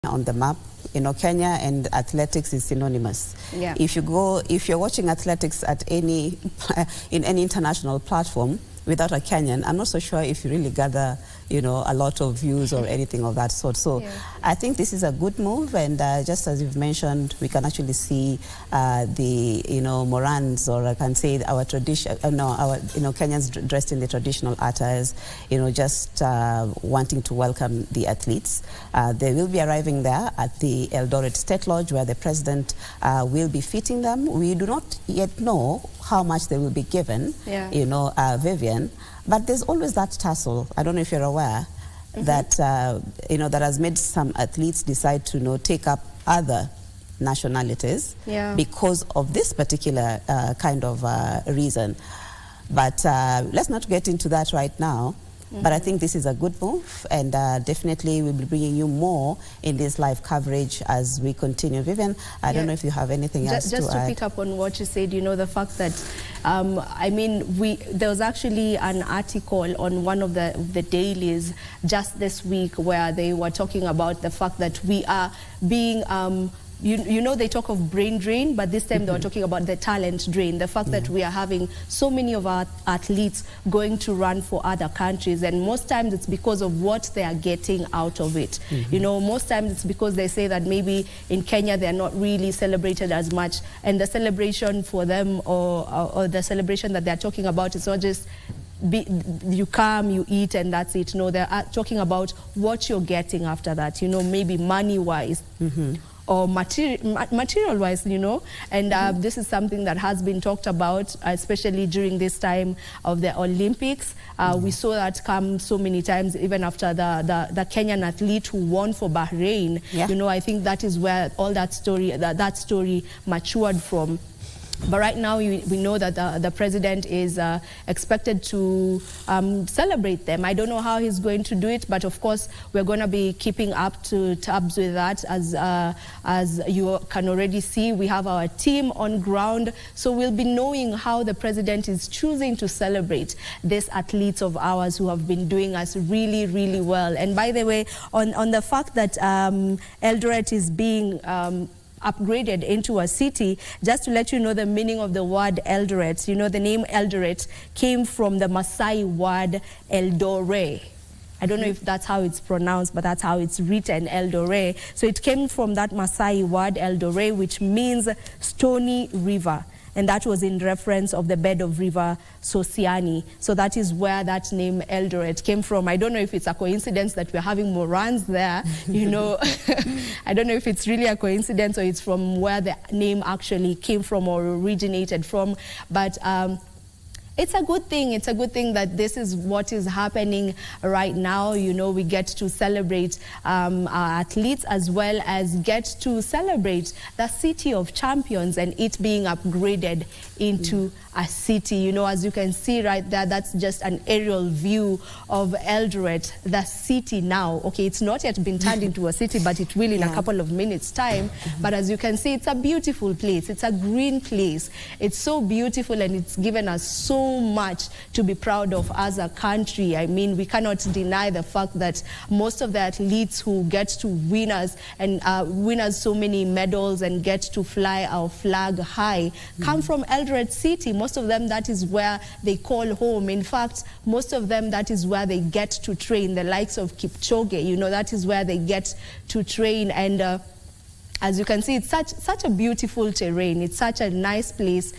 on the map. You know, Kenya and athletics is synonymous. Yeah. If you're watching athletics at in any international platform without a Kenyan, I'm not so sure if you really gather, you know, a lot of views or anything of that sort. So yeah. I think this is a good move, and just as you've mentioned, we can actually see the, you know, Morans, or I can say our tradition, Kenyans dressed in the traditional attires, you know, just wanting to welcome the athletes. They will be arriving there at the Eldoret State Lodge, where the president will be fitting them. We do not yet know how much they will be given, yeah. you know, Vivian, but there's always that tussle. I don't know if you're aware that, you know, that has made some athletes decide to, you know, take up other nationalities because of this particular kind of reason. But let's not get into that right now. But I think this is a good move, and definitely we'll be bringing you more in this live coverage as we continue. Vivian, I don't know if you have anything else to add. Just to pick up on what you said, you know, the fact that, I mean, there was actually an article on one of the dailies just this week where they were talking about the fact that we are being you know, they talk of brain drain, but this time they were talking about the talent drain. The fact that we are having so many of our athletes going to run for other countries, and most times it's because of what they are getting out of it. You know, most times it's because they say that maybe in Kenya they're not really celebrated as much, and the celebration for them, or the celebration that they're talking about, is not just you come, you eat, and that's it. No, they're talking about what you're getting after that, you know, maybe money-wise. Or material-wise, you know, and this is something that has been talked about, especially during this time of the Olympics. We saw that come so many times, even after the Kenyan athlete who won for Bahrain. You know, I think that is where all that story matured from. But right now, we know that the president is expected to celebrate them. I don't know how he's going to do it, but of course, we're going to be keeping up to tabs with that. As you can already see, we have our team on ground, so we'll be knowing how the president is choosing to celebrate these athletes of ours who have been doing us really, really well. And by the way, on the fact that Eldoret is being upgraded into a city, just to let you know the meaning of the word Eldoret. You know, the name Eldoret came from the Maasai word Eldoret. I don't know if that's how it's pronounced, but that's how it's written, Eldoret. So it came from that Maasai word Eldoret, which means stony river. And that was in reference of the bed of river Sosiani. So that is where that name Eldoret came from. I don't know if it's a coincidence that we're having Morans there, you know. I don't know if it's really a coincidence or it's from where the name actually came from or originated from. But it's a good thing. It's a good thing that this is what is happening right now. You know, we get to celebrate our athletes, as well as get to celebrate the city of champions and it being upgraded into a city. You know, as you can see right there, that's just an aerial view of Eldoret, the city now. Okay, it's not yet been turned into a city, but it will in a couple of minutes' time. But as you can see, it's a beautiful place. It's a green place. It's so beautiful, and it's given us so much to be proud of as a country. I mean, we cannot deny the fact that most of the athletes who get to win us so many medals and get to fly our flag high come from Eldoret City. Most of them, that is where they call home. In fact, most of them, that is where they get to train. The likes of Kipchoge, you know, that is where they get to train. And as you can see, it's such a beautiful terrain. It's such a nice place,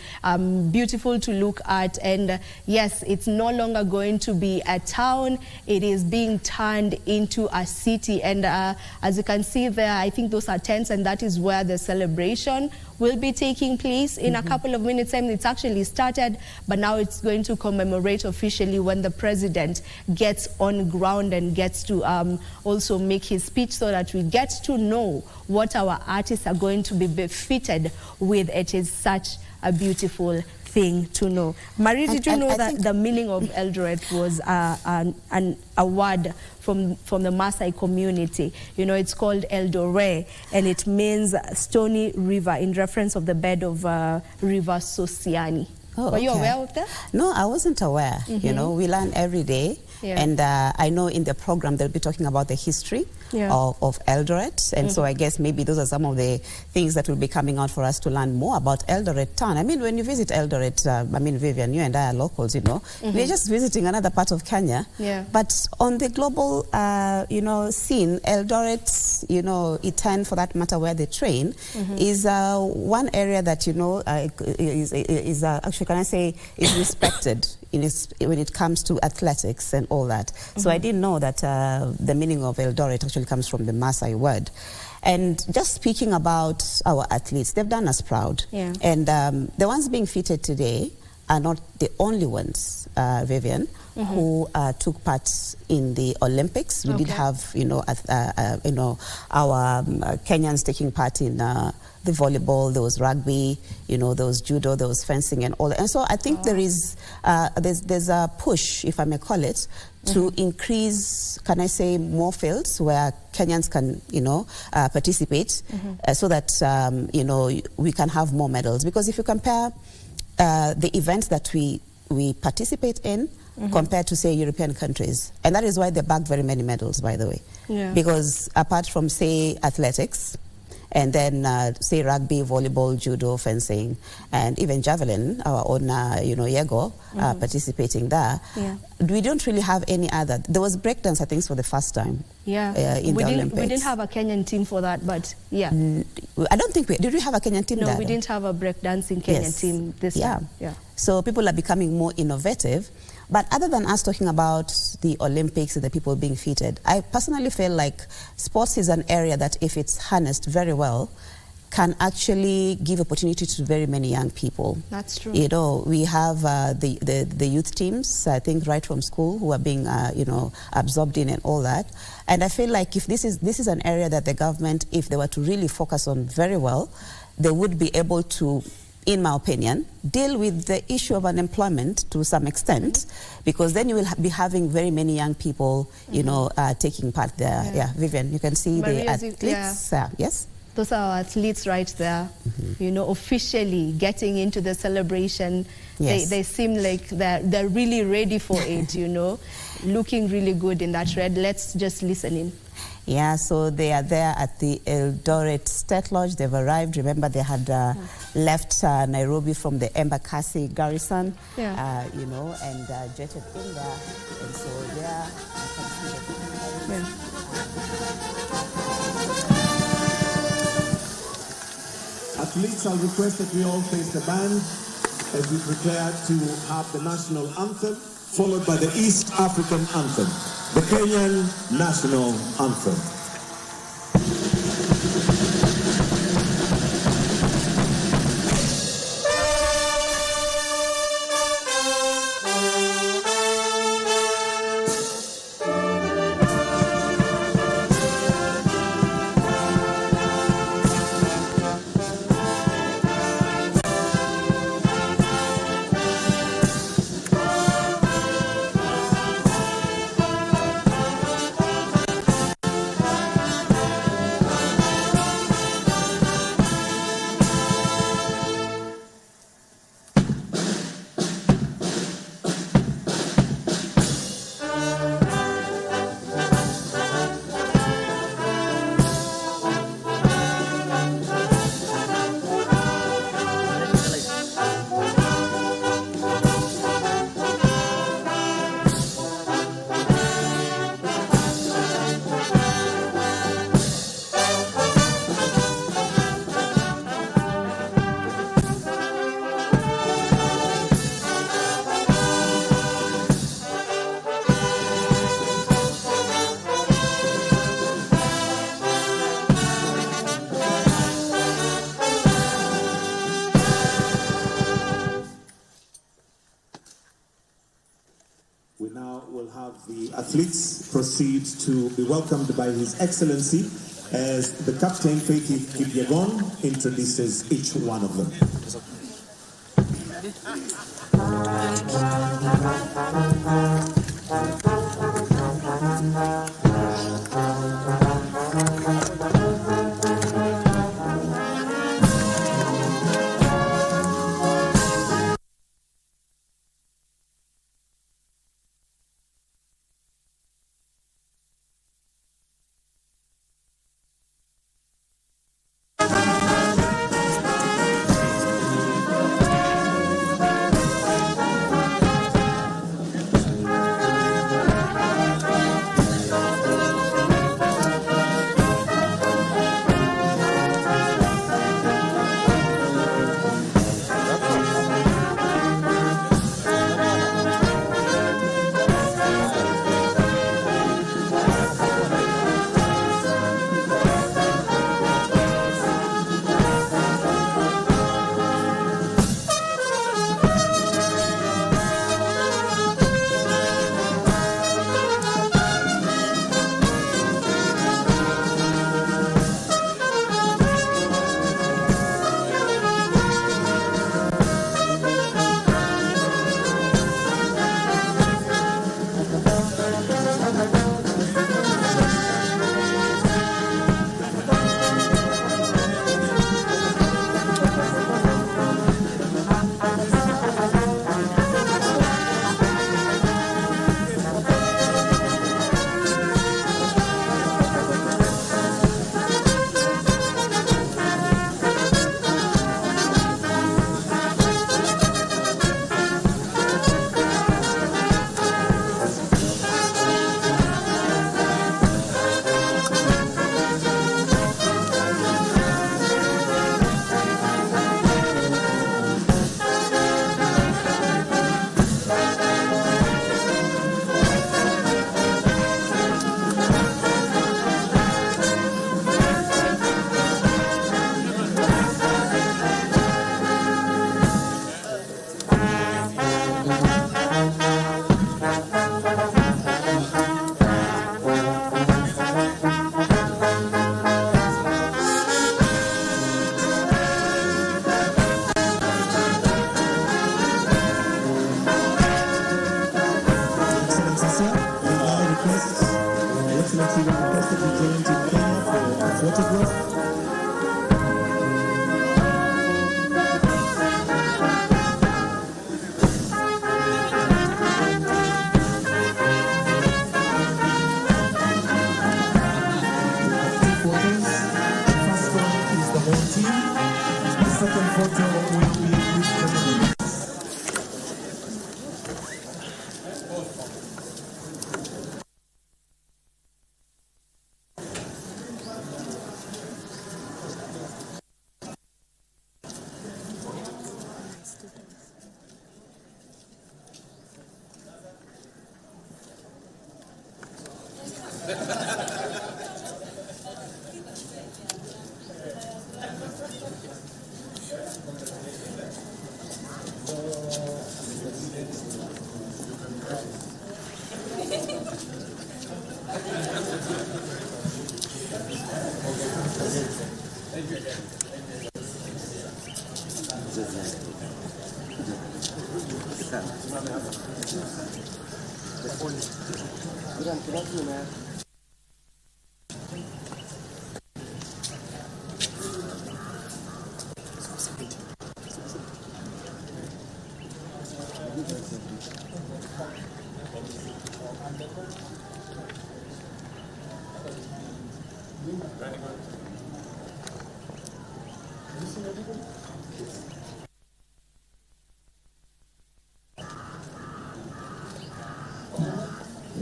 beautiful to look at. And yes, it's no longer going to be a town. It is being turned into a city. And as you can see there, I think those are tents, and that is where the celebration will be taking place in a couple of minutes. And it's actually started, but now it's going to commemorate officially when the president gets on ground and gets to also make his speech, so that we get to know what our artists are going to be befitted with. It is such a beautiful thing to know. Marie, did you know that the meaning of Eldoret was a word from the Maasai community? You know, it's called Eldoret, and it means stony river, in reference of the bed of river Sosiani. Oh, Were you aware of that? No, I wasn't aware. You know, we learn every day. And I know in the program they'll be talking about the history of Eldoret. And so I guess maybe those are some of the things that will be coming out for us to learn more about Eldoret town. I mean, when you visit Eldoret, I mean, Vivian, you and I are locals, you know. We're just visiting another part of Kenya. But on the global, you know, scene, Eldoret, you know, E10 for that matter, where they train, is one area that, you know, actually, can I say, is respected when it comes to athletics and all that. So I didn't know that the meaning of Eldoret actually comes from the Maasai word. And just speaking about our athletes, they've done us proud. And the ones being featured today are not the only ones, Vivian, who took part in the Olympics. We did have, you know, our Kenyans taking part in the volleyball, there was rugby, you know, there was judo, there was fencing and all that. And so I think there is, there's a push, if I may call it, to increase, can I say, more fields where Kenyans can, you know, participate so that, you know, we can have more medals. Because if you compare the events that we participate in compared to, say, European countries, and that is why they bagged very many medals, by the way. Because apart from, say, athletics, and then, say, rugby, volleyball, judo, fencing, and even javelin, our own, you know, Yego, participating there. We don't really have any other. There was breakdance, I think, for the first time in the Olympics. We didn't have a Kenyan team for that, but I don't think did we have a Kenyan team there? No, we didn't have a breakdancing Kenyan team this time. So people are becoming more innovative. But other than us talking about the Olympics and the people being featured, I personally feel like sports is an area that, if it's harnessed very well, can actually give opportunity to very many young people. That's true. You know, we have the youth teams, I think, right from school, who are being, you know, absorbed in and all that. And I feel like if this is an area that the government, if they were to really focus on very well, they would be able to, in my opinion, deal with the issue of unemployment to some extent, because then you will be having very many young people, you know, taking part there. Vivian, you can see the athletes. Yes? Those are our athletes right there, you know, officially getting into the celebration. They seem like they're really ready for it, you know, looking really good in that red. Let's just listen in. Yeah, so they are there at the Eldoret State Lodge. They've arrived. Remember, they had left Nairobi from the Embakasi garrison, you know, and jetted in there. And so there, you can see the Athletes, I'll request that we all face the band as we prepare to have the national anthem, followed by the East African anthem, the Kenyan national anthem. We now will have the athletes proceed to be welcomed by His Excellency as the Captain Faithy Kipyegon introduces each one of them. requested to join Team Kenya for a photograph.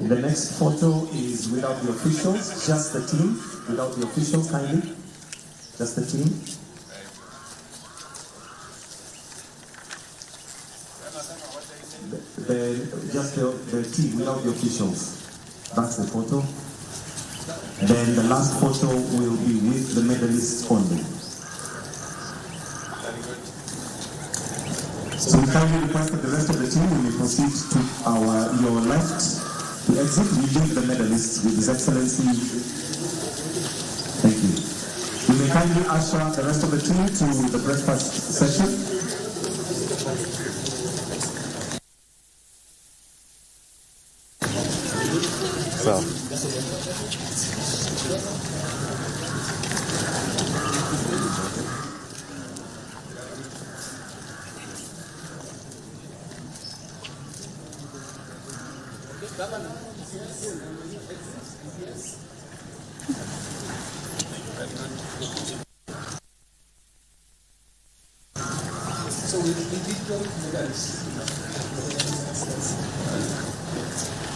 The next photo is without the officials, just the team, without the officials kindly, just the team. Just the team without the officials. That's the photo. Then the last photo will be with the medalists only. So we kindly request that the rest of the team will proceed to your left to exit. We leave the medalists with His Excellency. Thank you. We may kindly usher the rest of the team to the breakfast session. So we did go to medals.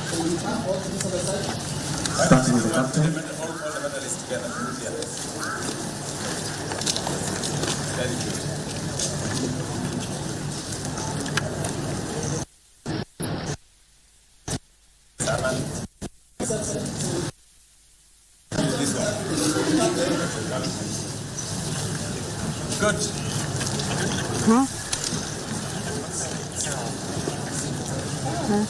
So we have all these on the side. Starting with the captain. All the medalists together. Very good. This one. Good. Huh? Good.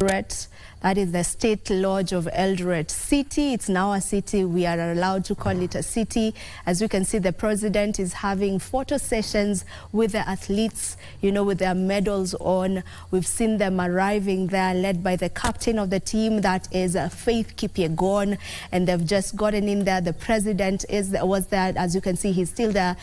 Eldoret, that is the State Lodge of Eldoret City. It's now a city. We are allowed to call it a city. As you can see, the president is having photo sessions with the athletes, you know, with their medals on. We've seen them arriving there, led by the captain of the team, that is Faith Kipyegon, and they've just gotten in there. The president was there. As you can see, he's still there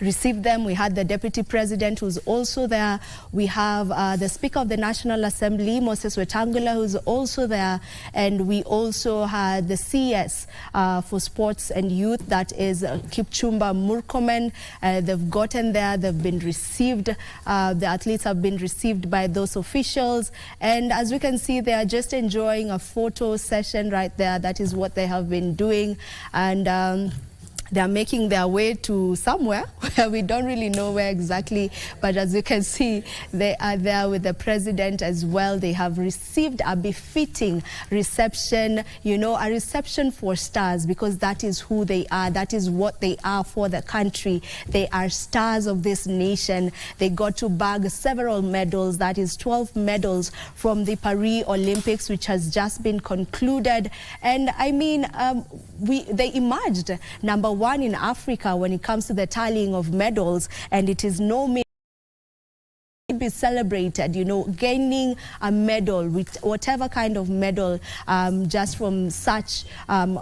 received them. We had the Deputy President who's also there. We have the Speaker of the National Assembly, Moses Wetangula, who's also there. And we also had the CS for Sports and Youth, that is Kipchumba Murkomen. They've gotten there, they've been received. The athletes have been received by those officials. And as we can see, they are just enjoying a photo session right there. That is what they have been doing. And they are making their way to somewhere where we don't really know where exactly, but as you can see, they are there with the president as well. They have received a befitting reception, you know, a reception for stars, because that is who they are. That is what they are for the country. They are stars of this nation. They got to bag several medals, that is 12 medals from the Paris Olympics, which has just been concluded. And I mean, they emerged number one in Africa when it comes to the tallying of medals, and it is no mean to be celebrated, you know, gaining a medal, with whatever kind of medal, just from such a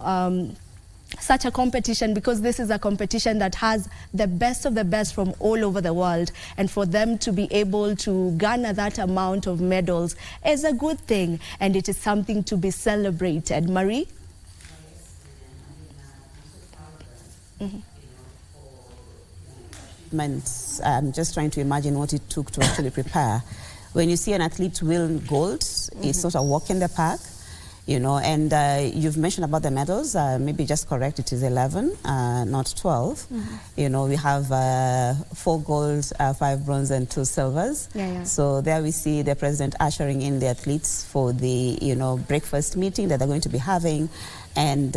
competition, because this is a competition that has the best of the best from all over the world, and for them to be able to garner that amount of medals is a good thing, and it is something to be celebrated. Marie? I'm just trying to imagine what it took to actually prepare. When you see an athlete win gold, it's not a walk in the park, you know. And you've mentioned about the medals. Maybe just correct, it is 11, not 12. You know, we have 4 golds, 5 bronze, and 2 silvers. So there we see the president ushering in the athletes for the, you know, breakfast meeting that they're going to be having. And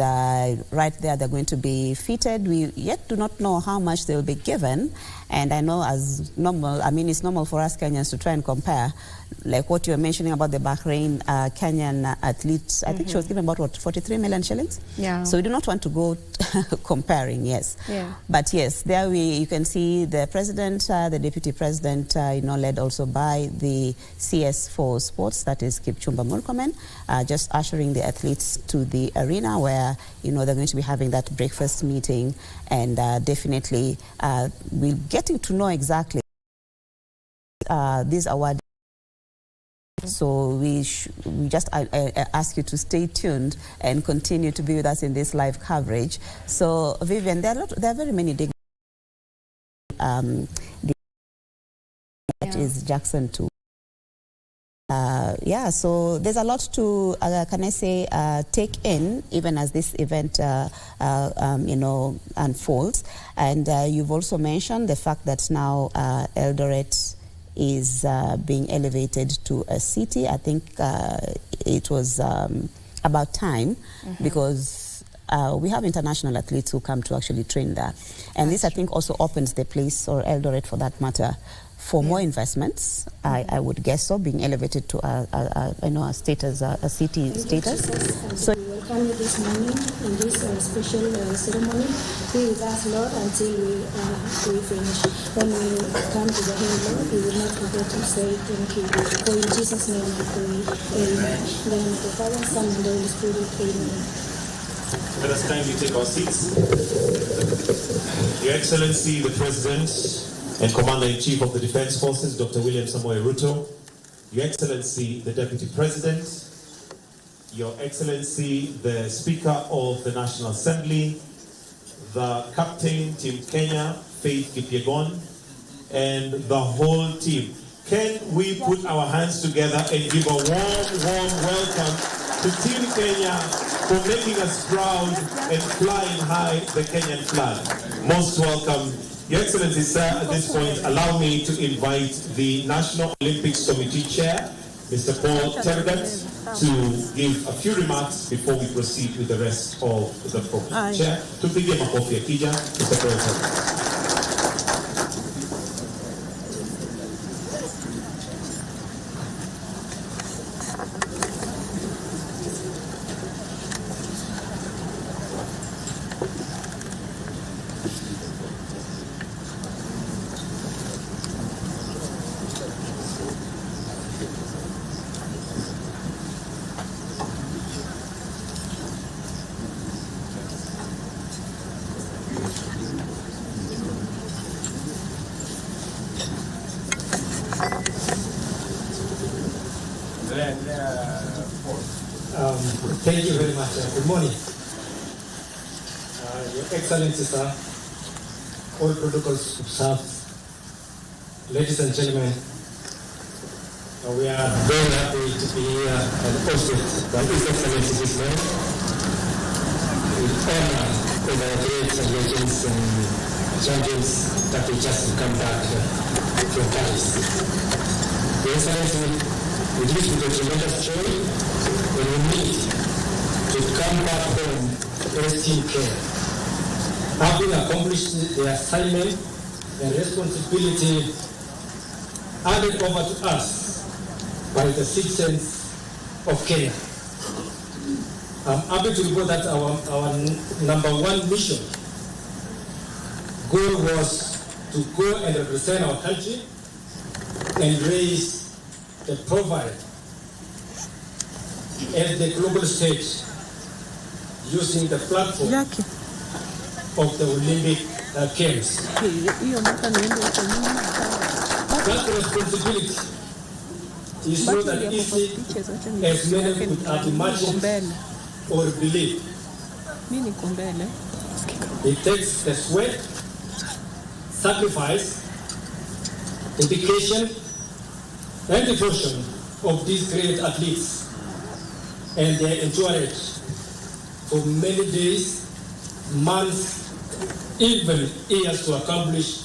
right there, they're going to be fitted. We yet do not know how much they'll be given. And I know, as normal, I mean, it's normal for us Kenyans to try and compare, like what you were mentioning about the Bahrain Kenyan athletes. I think she was given about, what, 43 million shillings? So we do not want to go comparing, yes. But yes, there you can see the president, the deputy president, you know, led also by the CS for Sports, that is Kipchumba Murkomen, just ushering the athletes to the arena where, you know, they're going to be having that breakfast meeting, and definitely we're getting to know exactly these awards. So we just ask you to stay tuned and continue to be with us in this live coverage. So Vivian, there are very many that is Jackson too. Yeah, so there's a lot to, can I say, take in, even as this event, you know, unfolds. And you've also mentioned the fact that now Eldoret is being elevated to a city. I think it was about time, because we have international athletes who come to actually train there. And this, I think, also opens the place, or Eldoret for that matter, for more investments. I would guess so, being elevated to you know, a status, a city status. So we welcome you this morning in this special ceremony. Be with us, Lord, until we finish. When we come to the hand, Lord, we will not forget to say thank you. For in Jesus' name we pray. Amen. Then the Father, Son, and the Holy Spirit. Amen. Let us kindly take our seats. Your Excellency, the President and Commander-in-Chief of the Defense Forces, Dr. William Samoei Ruto, Your Excellency, the Deputy President, Your Excellency, the Speaker of the National Assembly, the Captain, Team Kenya, Faith Kipyegon, and the whole team. Can we put our hands together and give a warm welcome to Team Kenya for making us proud and flying high the Kenyan flag. Most welcome. Your Excellency, sir, at this point, allow me to invite the National Olympics Committee Chair, Mr. Paul Tergat, to give a few remarks before we proceed with the rest of the program. Chair, tupige makofi akija, Mr. Paul Tergat. Thank you very much. Good morning. Your Excellency, sir, all protocols observed, ladies and gentlemen, we are very happy to be here and hosted by His Excellency this morning. With honor of our great legends and champions that we just come back from Paris. Your Excellency, it is with a tremendous joy when we meet to come back home as team care, having accomplished the assignment and responsibility handed over to us by the citizens of Kenya. I'm happy to report that our number one mission goal was to go and represent our country and raise the profile at the global stage using the platform of the Olympic Games. That responsibility is not that easy as many could have imagined or believe. It takes the sweat, sacrifice, dedication, and devotion of these great athletes and their endurance for many days, months, even years to accomplish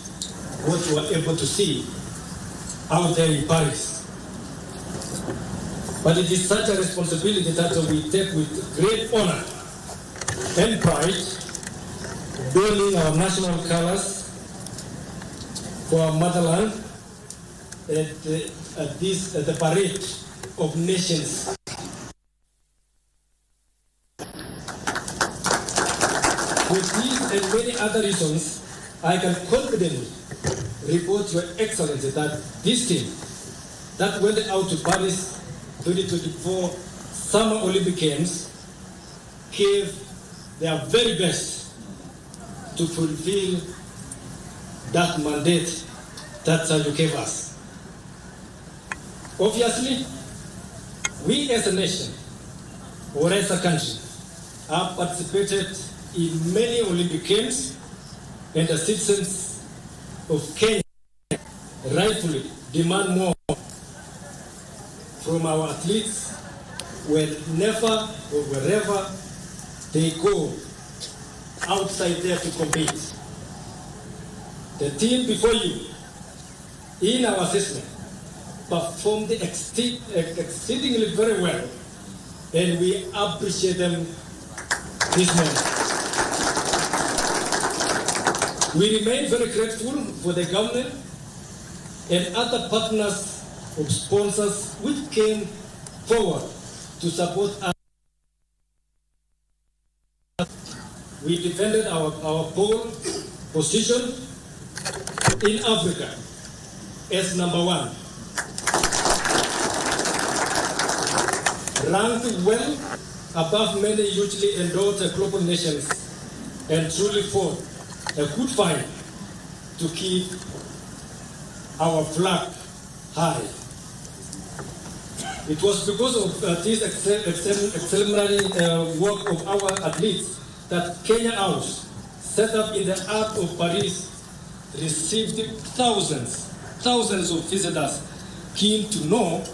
what you are able to see out there in Paris. But it is such a responsibility that we take with great honor and pride, donning our national colors for our motherland at the parade of nations. With these and many other reasons, I can confidently report Your Excellency that this team that went out to Paris 2024 Summer Olympic Games gave their very best to fulfill that mandate that you gave us. Obviously, we as a nation or as a country have participated in many Olympic Games, and the citizens of Kenya rightfully demand more from our athletes whenever or wherever they go outside there to compete. The team before you, in our assessment, performed exceedingly very well, and we appreciate them this morning. We remain very grateful for the government and other partners of sponsors which came forward to support us. We defended our pole position in Africa as number one, ranked well above many hugely endowed global nations, and truly fought a good fight to keep our flag high. It was because of this exemplary work of our athletes that Kenya House, set up in the heart of Paris, received thousands of visitors keen to know,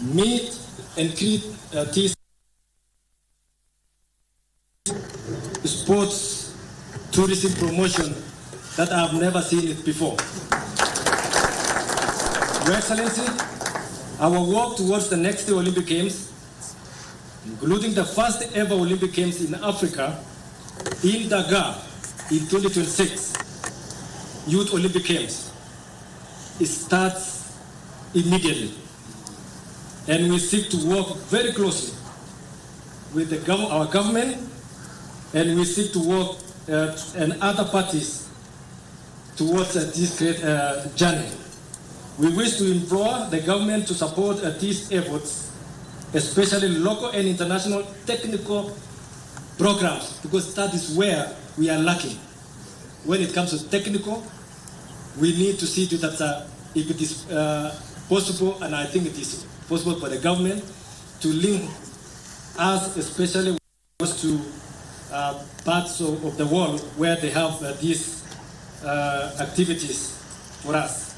meet, and greet this sports tourism promotion that I have never seen it before. Your Excellency, our work towards the next Olympic Games, including the first ever Olympic Games in Africa, in Dakar in 2026, Youth Olympic Games, it starts immediately. And we seek to work very closely with our government, and we seek to work and other parties towards this great journey. We wish to implore the government to support these efforts, especially local and international technical programs, because that is where we are lacking. When it comes to technical, we need to see that if it is possible, and I think it is possible for the government to link us, especially to parts of the world where they have these activities for us.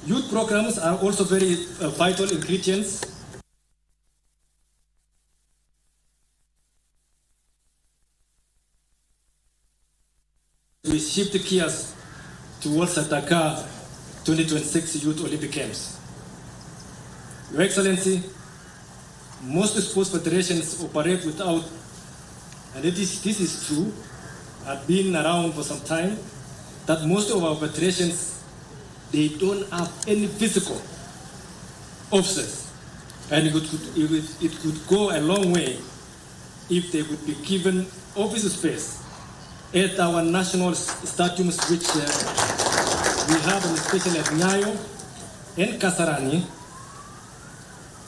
Youth programs are also very vital ingredients. We shift gears towards the Dakar 2026 Youth Olympic Games. Your Excellency, most sports federations operate without, and this is true, I've been around for some time, that most of our federations, they don't have any physical offices. And it could go a long way if they could be given office space at our national stadiums, which we have, especially at Nyayo and Kasarani,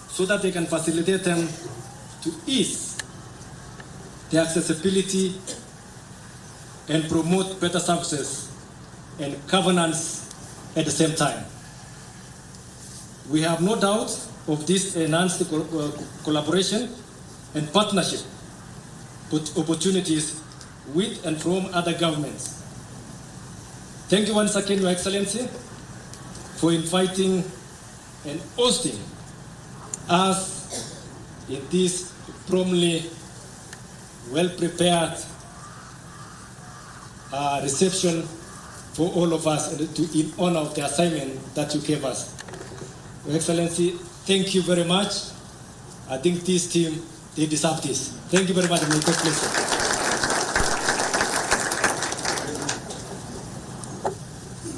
so that they can facilitate them to ease the accessibility and promote better services and governance at the same time. We have no doubt of this enhanced collaboration and partnership opportunities with and from other governments. Thank you once again, Your Excellency, for inviting and hosting us in this promptly well-prepared reception for all of us, and in honor of the assignment that you gave us. Your Excellency, thank you very much. I think this team, they deserve this. Thank you very much, and may God bless you.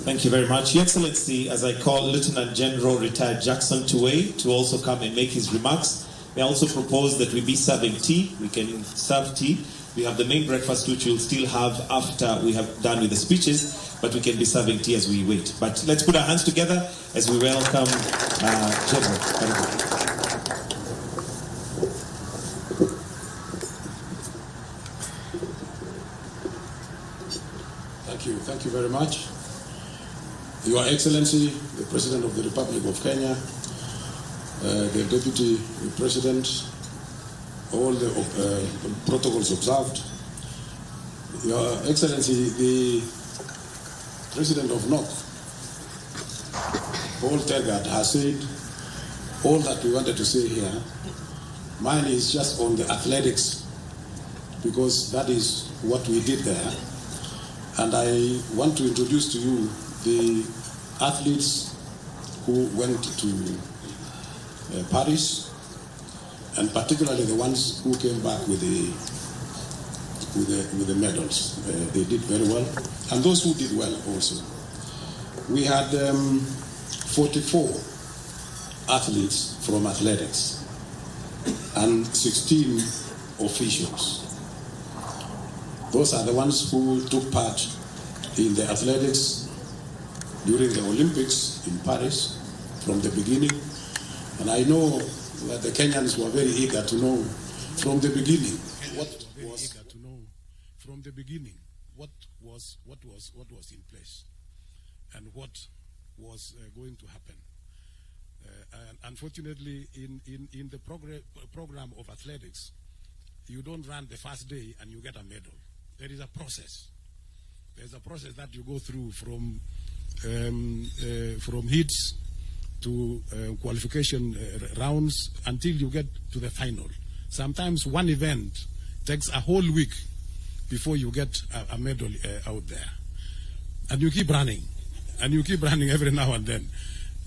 Thank you very much. Your Excellency, as I call Lieutenant General Retired Jackson Tuwei to also come and make his remarks, may I also propose that we be serving tea. We can serve tea. We have the main breakfast, which we'll still have after we have done with the speeches, but we can be serving tea as we wait. But let's put our hands together as we welcome General. Thank you very much. Your Excellency, the President of the Republic of Kenya, the Deputy President, all the protocols observed. Your Excellency, the President of NOC, Paul Tegard, has said all that we wanted to say here. Mine is just on the athletics, because that is what we did there. And I want to introduce to you the athletes who went to Paris, and particularly the ones who came back with the medals. They did very well, and those who did well also. We had 44 athletes from athletics and 16 officials. Those are the ones who took part in the athletics during the Olympics in Paris from the beginning. And I know that the Kenyans were very eager to know from the beginning what was in place and what was going to happen. And unfortunately, in the program of athletics, you don't run the first day and you get a medal. There is a process. There's a process that you go through from heats to qualification rounds until you get to the final. Sometimes one event takes a whole week before you get a medal out there. And you keep running. And you keep running every now and then.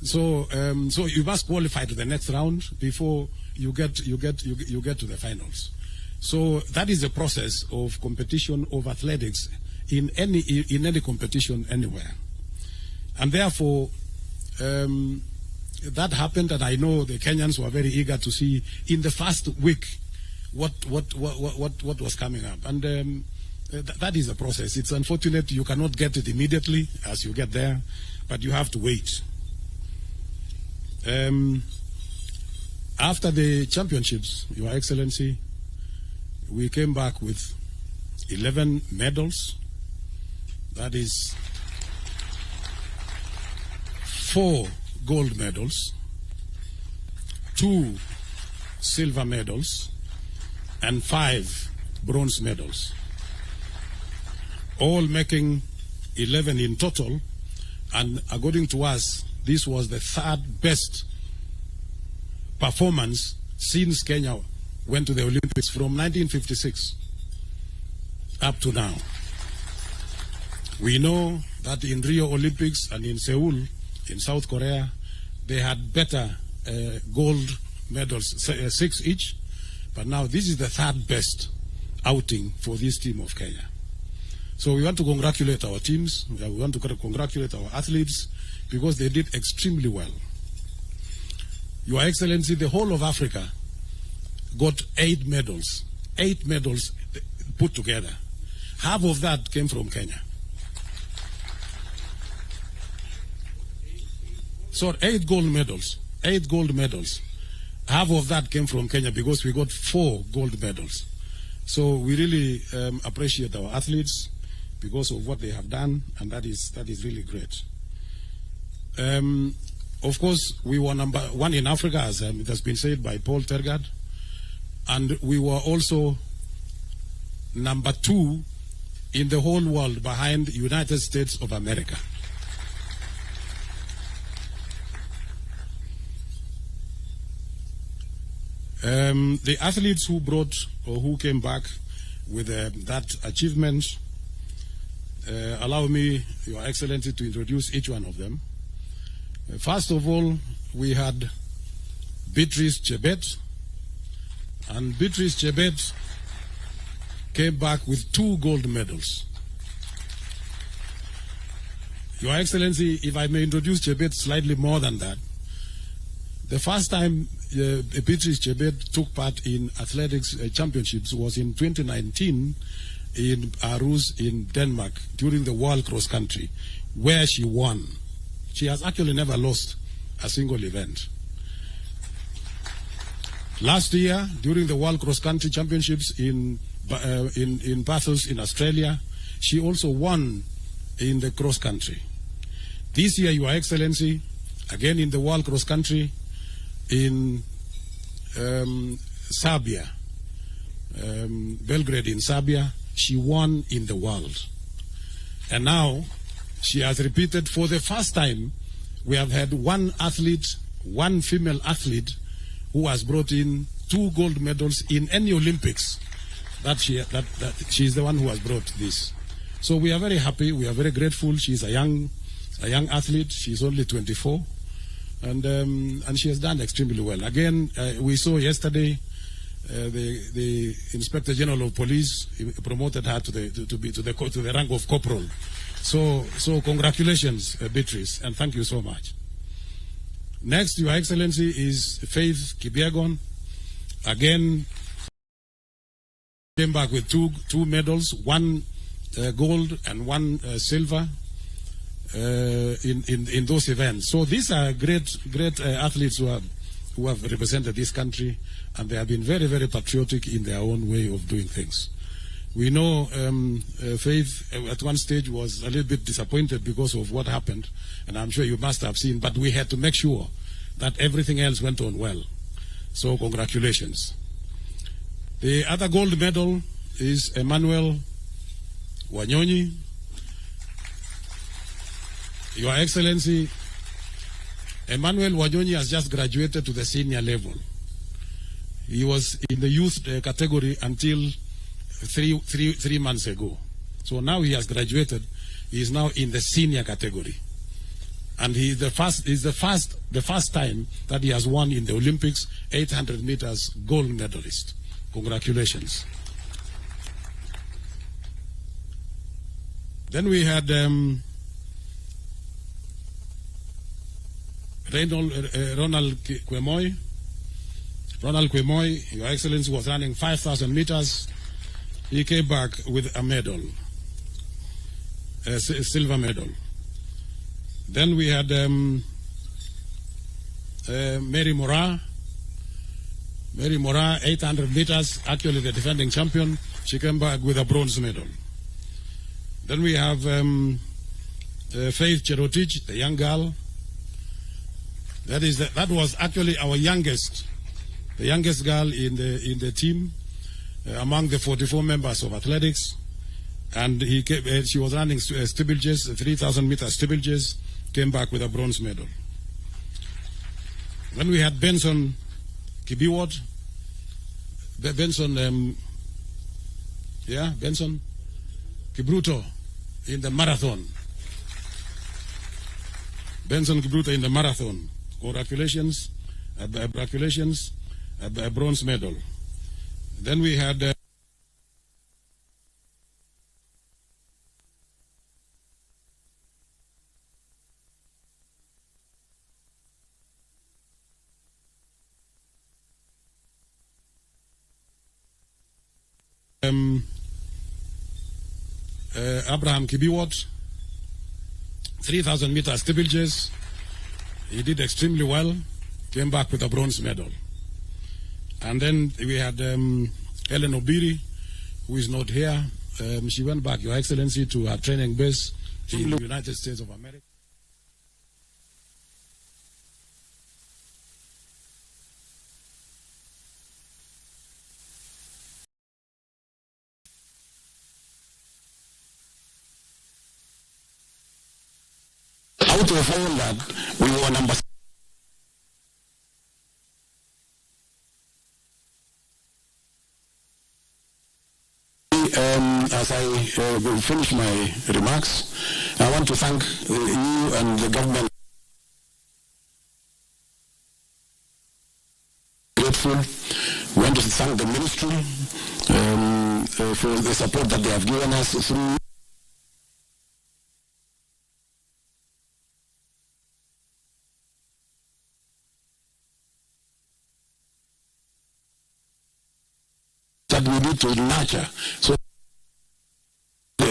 So you must qualify to the next round before you get to the finals. So that is the process of competition of athletics in any competition anywhere. And therefore, that happened, and I know the Kenyans were very eager to see in the first week what was coming up. And that is the process. It's unfortunate you cannot get it immediately as you get there, but you have to wait. After the championships, Your Excellency, we came back with 11 medals. That is 4 gold medals, 2 silver medals, and 5 bronze medals, all making 11 in total. And according to us, this was the 3rd best performance since Kenya went to the Olympics from 1956 up to now. We know that in Rio Olympics and in Seoul, in South Korea, they had better gold medals, 6 each, but now this is the 3rd best outing for this team of Kenya. So we want to congratulate our teams, we want to congratulate our athletes, because they did extremely well. Your Excellency, the whole of Africa got 8 medals put together. Half of that came from Kenya. So 8 gold medals. Half of that came from Kenya because we got 4 gold medals. So we really appreciate our athletes because of what they have done, and that is really great. Of course, we were number 1 in Africa, as it has been said by Paul Tergard, and we were also number 2 in the whole world behind the United States of America. The athletes who brought or who came back with that achievement, allow me, Your Excellency, to introduce each one of them. First of all, we had Beatrice Chebet, and Beatrice Chebet came back with 2 gold medals. Your Excellency, if I may introduce Chebet slightly more than that, the first time Beatrice Chebet took part in athletics championships was in 2019 in Aarhus in Denmark during the World Cross Country, where she won. She has actually never lost a single event. Last year, during the World Cross Country Championships in Bathurst in Australia, she also won in the cross country. This year, Your Excellency, again in the World Cross Country in Serbia, Belgrade in Serbia, she won in the world. And now she has repeated for the first time. We have had one female athlete who has brought in 2 gold medals in any Olympics. That she is the one who has brought this. So we are very happy, we are very grateful. She is a young athlete. She is only 24. And she has done extremely well. Again, we saw yesterday the Inspector General of Police promoted her to the rank of corporal. So congratulations, Beatrice, and thank you so much. Next, Your Excellency, is Faith Kipyegon. Again, came back with two medals, 1 gold and 1 silver. In those events. So these are great athletes who have represented this country, and they have been very, very patriotic in their own way of doing things. We know Faith at one stage was a little bit disappointed because of what happened, and I'm sure you must have seen, but we had to make sure that everything else went on well. So congratulations. The other gold medal is Emmanuel Wanyonyi. Your Excellency, Emmanuel Wanyonyi has just graduated to the senior level. He was in the youth category until three months ago. So now he has graduated. He is now in the senior category, and he is the first time that he has won in the Olympics 800 meters gold medalist. Congratulations. Then we had Ronald Kwemoy. Ronald Kwemoy, Your Excellency, was running 5,000 meters. He came back with a medal, a silver medal. Then we had Mary Moraa. Mary Moraa, 800 meters, actually the defending champion. She came back with a bronze medal. Then we have Faith Cherotich, the young girl. That was actually our youngest, the youngest girl in the team among the 44 members of athletics, and she was running steeplechases, 3,000 meter steeplechases, came back with a bronze medal. Then we had Benson Kibiwot, Benson Kibruto in the marathon. Benson Kibruto in the marathon. Congratulations, a bronze medal. Then we had Abraham Kibiwot, 3,000 meter steeplechase. He did extremely well, came back with a bronze medal. And then we had Ellen Obiri, who is not here. She went back, Your Excellency, to her training base in the United States of America. Out of all that, we were number 6. As I will finish my remarks, I want to thank you and the government. Grateful. We want to thank the ministry for the support that they have given us through that we need to nurture. So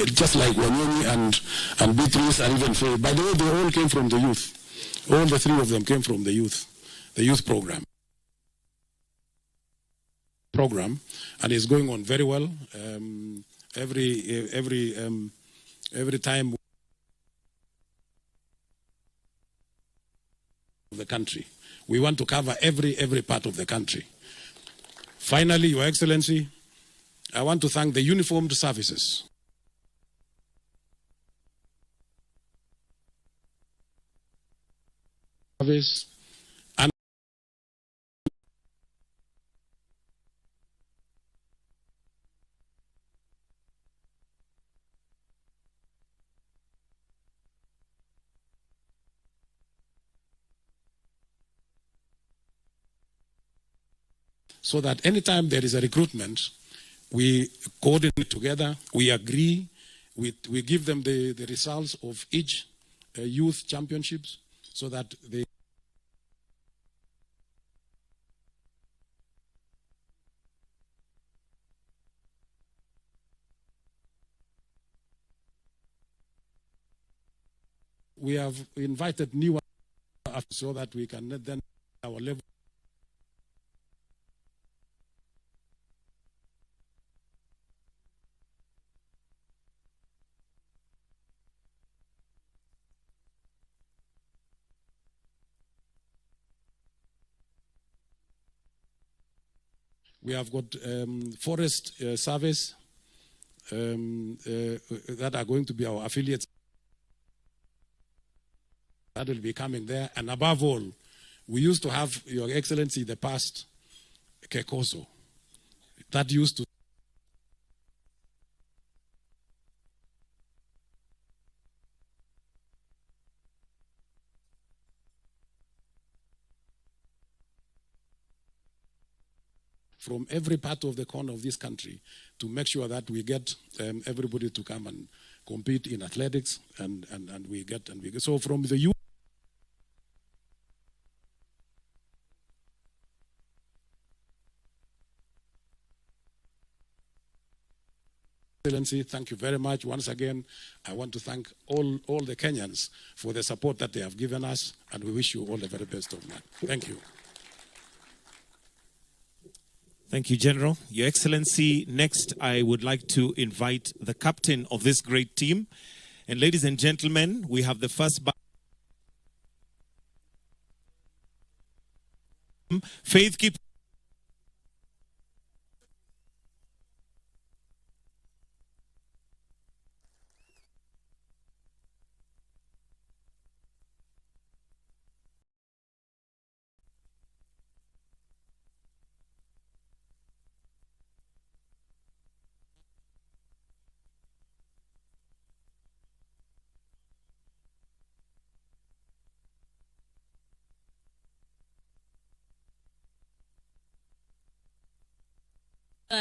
just like Wanyoni and Beatrice and even Faye, by the way, they all came from the youth. All the three of them came from the youth program, and it's going on very well. Every time the country, we want to cover every part of the country. Finally, Your Excellency, I want to thank the uniformed services. And so that anytime there is a recruitment, we coordinate together, we agree, we give them the results of each youth championships so that they we have invited new so that we can then our level. We have got forest service that are going to be our affiliates. That will be coming there. And above all, we used to have, Your Excellency, in the past, Kekoso. That used to from every part of the corner of this country to make sure that we get everybody to come and compete in athletics and we get. So from the youth, Excellency, thank you very much. Once again, I want to thank all the Kenyans for the support that they have given us, and we wish you all the very best of luck. Thank you. Thank you, General. Your Excellency, next I would like to invite the captain of this great team. And ladies and gentlemen, we have the first Faith, keep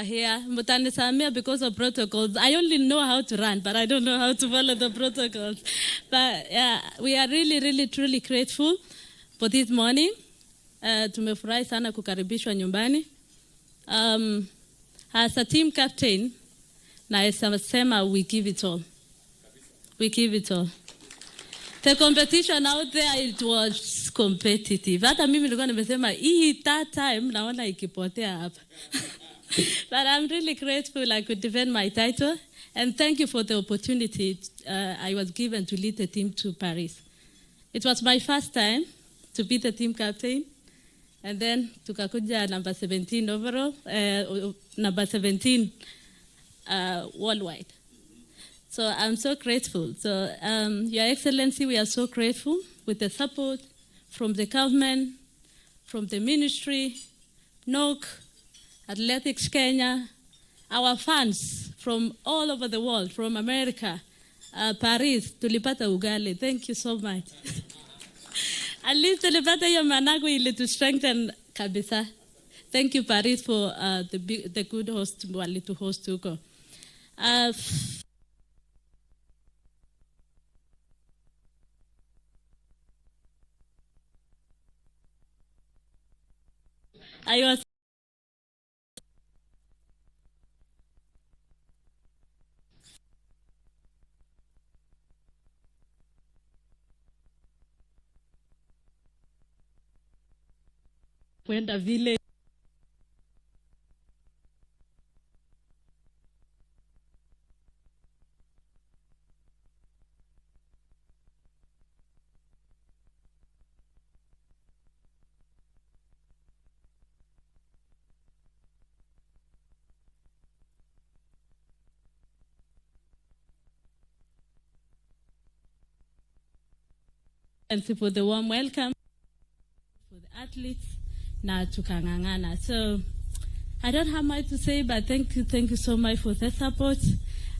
here, Mutanisamia, because of protocols. I only know how to run, but I don't know how to follow the protocols. But yeah, we are really, really, truly grateful for this morning. Tumefurahi sana kukaribishwa nyumbani. As a team captain, naesema we give it all. We give it all. The competition out there, it was competitive. Hata mimi nilikuwa nimesema hii that time naona ikipotea hapa. But I'm really grateful I could defend my title, and thank you for the opportunity I was given to lead the team to Paris. It was my first time to be the team captain, and then tukakuja number 17 overall, number 17 worldwide. So I'm so grateful. So Your Excellency, we are so grateful with the support from the government, from the ministry, NOC, Athletics Kenya, our fans from all over the world, from America, Paris, tulipata ugali. Thank you so much. At least tulipata hiyo managu ili to strengthen kabisa. Thank you, Paris, for the good host wali to host huko. I was kwenda vile and for the warm welcome for the athletes. Na tukangangana. So I don't have much to say, but thank you so much for the support.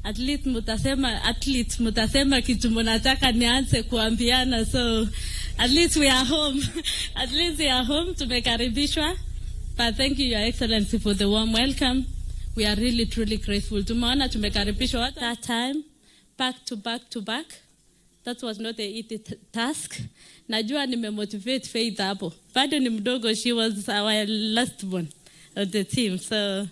At least mutasema kitu mnataka nianze kuambiana. So at least we are home. At least we are home. Tumekaribishwa. But thank you, Your Excellency, for the warm welcome. We are really truly grateful. Tumeona tumekaribishwa at that time, back to back. That was not an easy task. Najua nimemotivate Faith hapo. Bado ni mdogo, she was our last one of the team. So,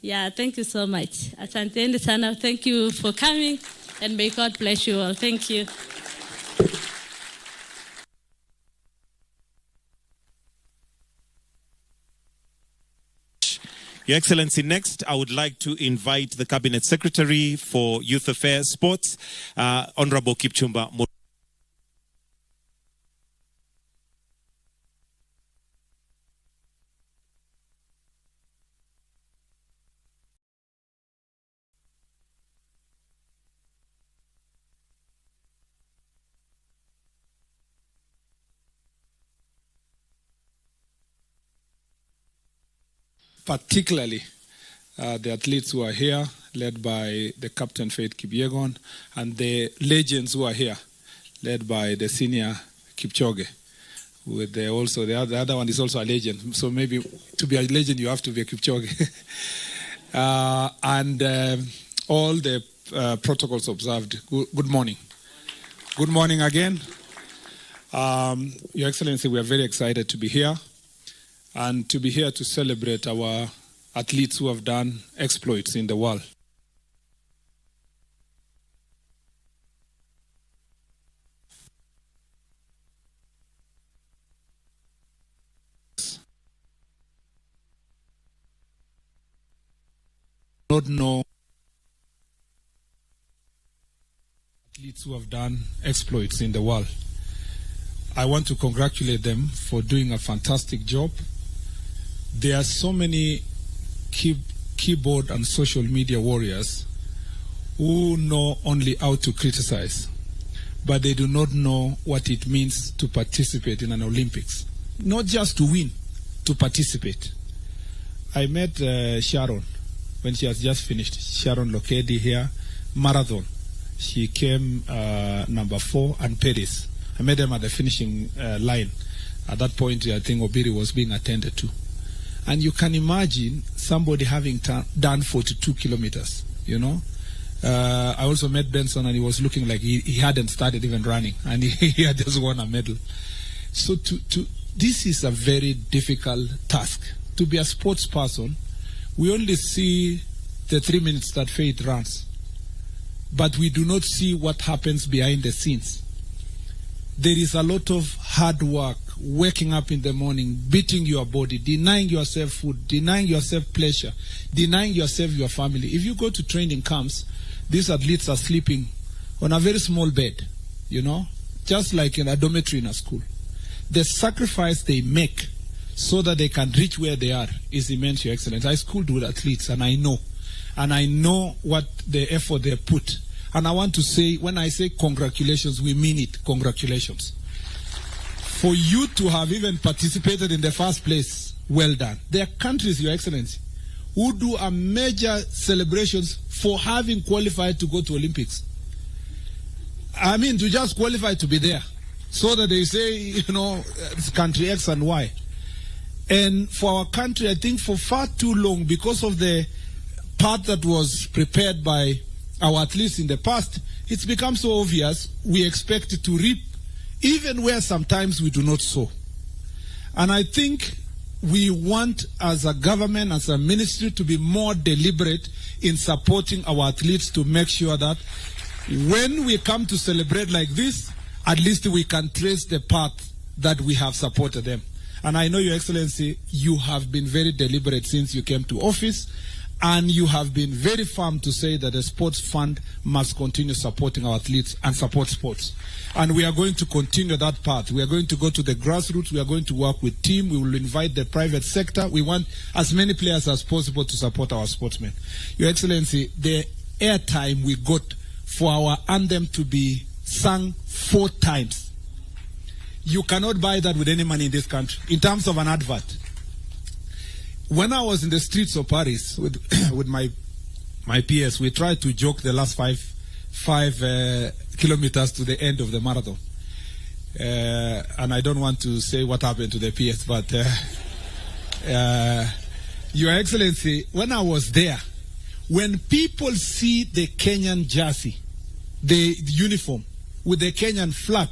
yeah, thank you so much. Asanteni sana. Thank you for coming, and may God bless you all. Thank you. Your Excellency, next, I would like to invite the Cabinet Secretary for Youth Affairs, Sports, Honorable Kipchumba. Particularly the athletes who are here, led by the captain Faith Kipyegon, and the legends who are here, led by the senior Kipchoge. With the other one is also a legend. So maybe to be a legend, you have to be a Kipchoge. And all the protocols observed. Good morning. Good morning again. Your Excellency, we are very excited to be here. And to be here to celebrate our athletes who have done exploits in the world. Not know athletes who have done exploits in the world. I want to congratulate them for doing a fantastic job. there are so many keyboard and social media warriors who know only how to criticize, but they do not know what it means to participate in an Olympics. Not just to win, to participate. I met Sharon when she has just finished. Sharon Lokedi here, marathon. She came number 4, and Paris. I met them at the finishing line. At that point, I think Obiri was being attended to. And you can imagine somebody having done 42 kilometers, you know. I also met Benson, and he was looking like he hadn't started even running, and he had just won a medal. So this is a very difficult task. To be a sports person, we only see the 3 minutes that Faith runs, but we do not see what happens behind the scenes. There is a lot of hard work, waking up in the morning, beating your body, denying yourself food, denying yourself pleasure, denying yourself your family. If you go to training camps, these athletes are sleeping on a very small bed, you know, just like in a dormitory in a school. The sacrifice they make so that they can reach where they are is immense, Your Excellency. I schooled with athletes, and I know what the effort they put. And I want to say, when I say congratulations, we mean it. Congratulations. For you to have even participated in the first place, well done. There are countries, Your Excellency, who do a major celebrations for having qualified to go to Olympics. I mean, to just qualify to be there, so that they say, you know, it's country X and Y. And for our country, I think for far too long, because of the part that was prepared by our athletes in the past, it's become so obvious we expect to reap even where sometimes we do not sow. And I think we want, as a government, as a ministry, to be more deliberate in supporting our athletes to make sure that when we come to celebrate like this, at least we can trace the path that we have supported them. And I know, Your Excellency, you have been very deliberate since you came to office, and you have been very firm to say that the sports fund must continue supporting our athletes and support sports. And we are going to continue that path. We are going to go to the grassroots. We are going to work with team. We will invite the private sector. We want as many players as possible to support our sportsmen. Your Excellency, the airtime we got for our anthem to be sung 4 times, you cannot buy that with any money in this country in terms of an advert. When I was in the streets of Paris with my PS, we tried to joke the last five kilometers to the end of the marathon. And I don't want to say what happened to the PS, but Your Excellency, when I was there, when people see the Kenyan jersey, the uniform with the Kenyan flag,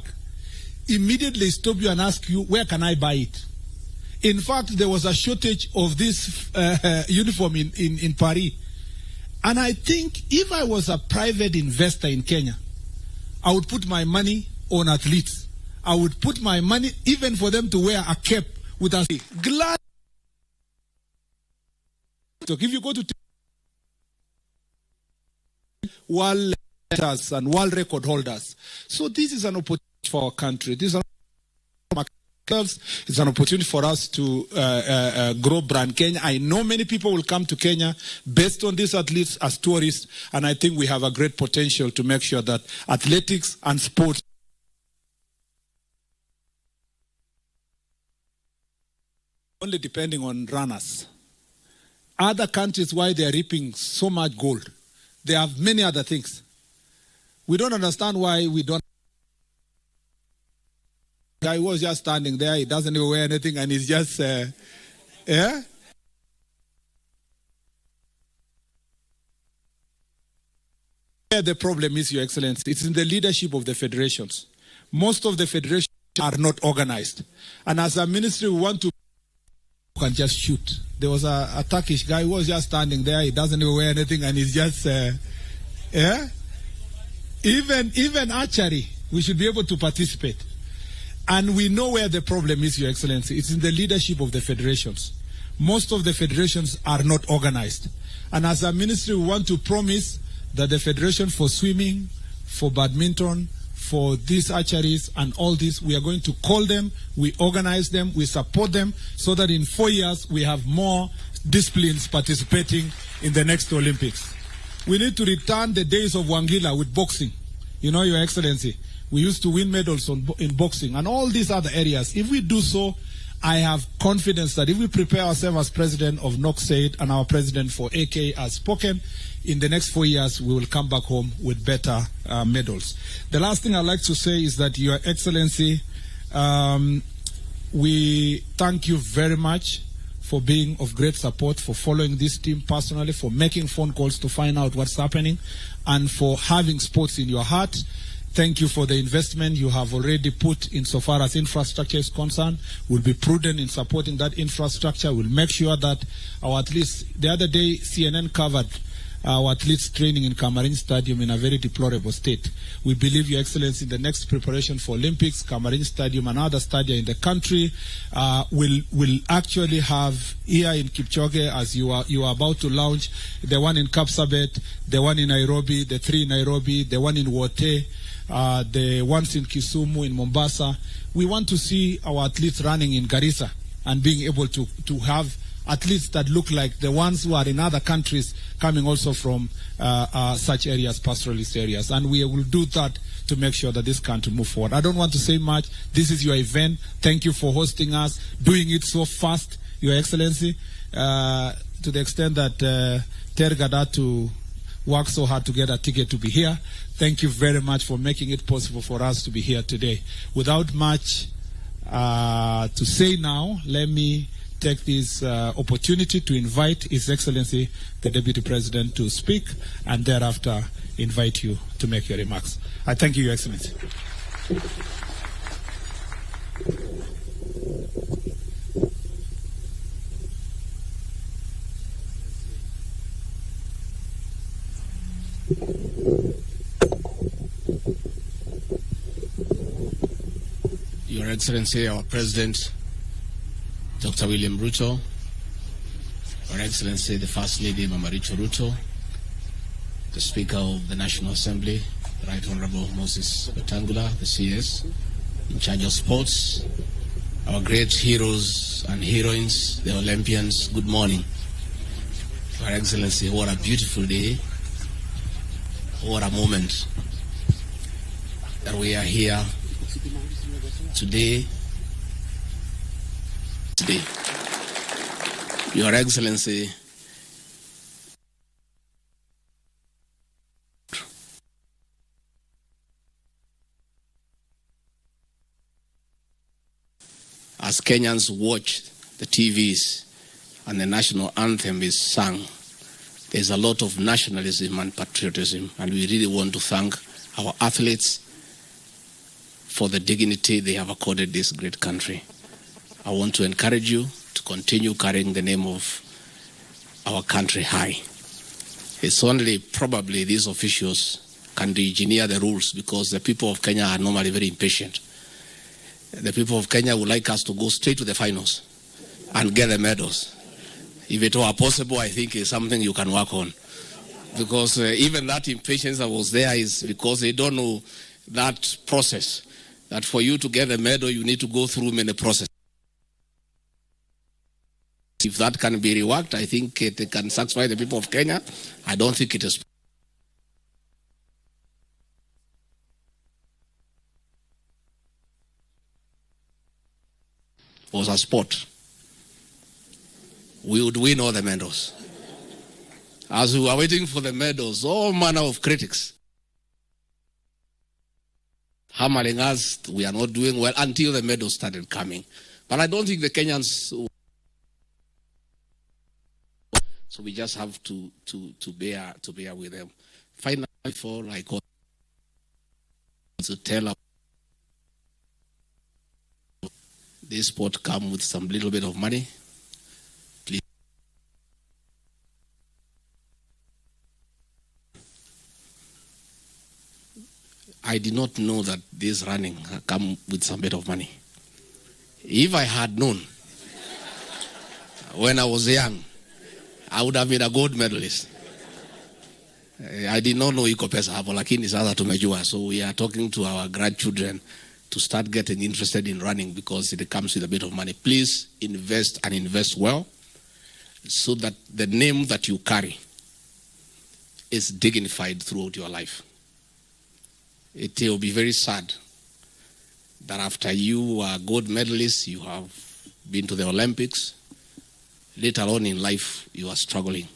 immediately stop you and ask you, where can I buy it? In fact, there was a shortage of this uniform in Paris. And I think if I was a private investor in Kenya, I would put my money on athletes. I would put my money even for them to wear a cap with a glad. So if you go to world leaders and world record holders, so this is an opportunity for our country. This is it's an opportunity for us to grow brand Kenya. I know many people will come to Kenya based on these athletes as tourists, and I think we have a great potential to make sure that athletics and sports only depending on runners. Other countries, why they are reaping so much gold, they have many other things. We don't understand why we don't. Guy was just standing there, he doesn't even wear anything, and he's just, yeah? Where the problem is, Your Excellency, it's in the leadership of the federations. Most of the federations are not organized. And as a ministry, we want to can just shoot. There was a Turkish guy who was just standing there, he doesn't even wear anything, and he's just, yeah? Even archery, we should be able to participate. And we know where the problem is, Your Excellency. It's in the leadership of the federations. Most of the federations are not organized. And as a ministry, we want to promise that the federation for swimming, for badminton, for these archeries and all this. We are going to call them, we organize them, we support them, so that in 4 years we have more disciplines participating in the next Olympics. We need to return the days of Wangila with boxing. You know, Your Excellency, we used to win medals in boxing and all these other areas. If we do so, I have confidence that if we prepare ourselves as president of NOC and our president for AK has spoken, in the next 4 years we will come back home with better medals. The last thing I'd like to say is that, Your Excellency, we thank you very much for being of great support, for following this team personally, for making phone calls to find out what's happening, and for having sports in your heart. Thank you for the investment you have already put insofar as infrastructure is concerned. We'll be prudent in supporting that infrastructure. We'll make sure that our athletes, the other day CNN covered our athletes training in Camarines Stadium in a very deplorable state. We believe, Your Excellency, in the next preparation for Olympics, Camarines Stadium and other stadia in the country will actually have here in Kipchoge, as you are about to launch, the one in Kapsabet, the one in Nairobi, the 3 in Nairobi, the one in Wote, the ones in Kisumu, in Mombasa. We want to see our athletes running in Garissa and being able to have athletes that look like the ones who are in other countries, coming also from such areas, pastoralist areas. And we will do that to make sure that this country move forward. I don't want to say much. This is your event. Thank you for hosting us, doing it so fast, Your Excellency, to the extent that Tergad had to work so hard to get a ticket to be here. Thank you very much for making it possible for us to be here today. Without much to say now, let me take this opportunity to invite His Excellency, the Deputy President, to speak, and thereafter invite you to make your remarks. I thank you, Your Excellency. Your Excellency, our President, Dr. William Ruto, Your Excellency, the First Lady, Mama Rachel Ruto, the Speaker of the National Assembly, the Right Honorable Moses Wetangula, the CS, in charge of sports, our great heroes and heroines, the Olympians, good morning. Your Excellency, what a beautiful day, what a moment that we are here today. Your Excellency, as Kenyans watch the TVs and the national anthem is sung, there's a lot of nationalism and patriotism, and we really want to thank our athletes for the dignity they have accorded this great country. I want to encourage you to continue carrying the name of our country high. It's only probably these officials can engineer the rules, because the people of Kenya are normally very impatient. The people of Kenya would like us to go straight to the finals and get the medals. If it were possible, I think it's something you can work on. Because even that impatience that was there is because they don't know that process. That for you to get the medal, you need to go through many processes. If that can be reworked, I think it can satisfy the people of Kenya. I don't think it is. It was a sport. We would win all the medals. As we were waiting for the medals, all manner of critics hammering us, we are not doing well, until the medals started coming. But I don't think the Kenyans. So we just have to bear with them. Finally, before I go to tell this sport come with some little bit of money. Please. I did not know that this running come with some bit of money. If I had known when I was young, I would have been a gold medalist. I did not know iko pesa hapo, lakini sasa tumejua. So we are talking to our grandchildren to start getting interested in running because it comes with a bit of money. Please invest and invest well so that the name that you carry is dignified throughout your life. It will be very sad that after you are gold medalists, you have been to the Olympics, later on in life you are struggling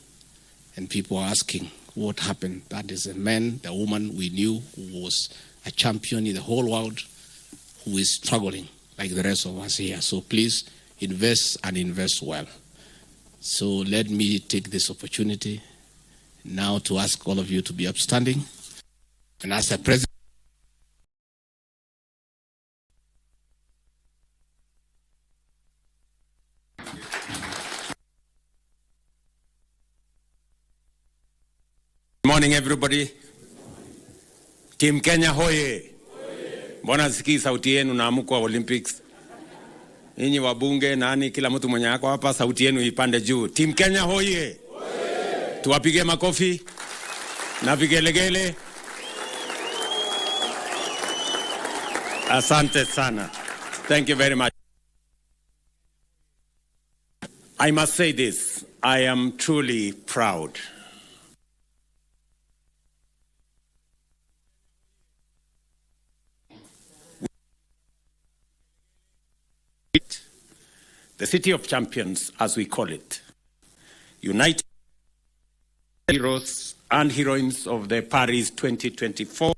and people are asking what happened. That is a man, the woman we knew who was a champion in the whole world who is struggling like the rest of us here. So please invest and invest well. So let me take this opportunity now to ask all of you to be upstanding. And as a president, morning everybody. Team Kenya hoye. Mbona sikii sauti yenu na amuko wa Olympics? Ninyi wabunge nani kila mtu mwenye yako hapa sauti yenu ipande juu. Team Kenya hoye. Tuwapige makofi na vigelegele. Asante sana. Thank you very much. I must say this, I am truly proud. The City of Champions, as we call it, united heroes and heroines of the Paris 2024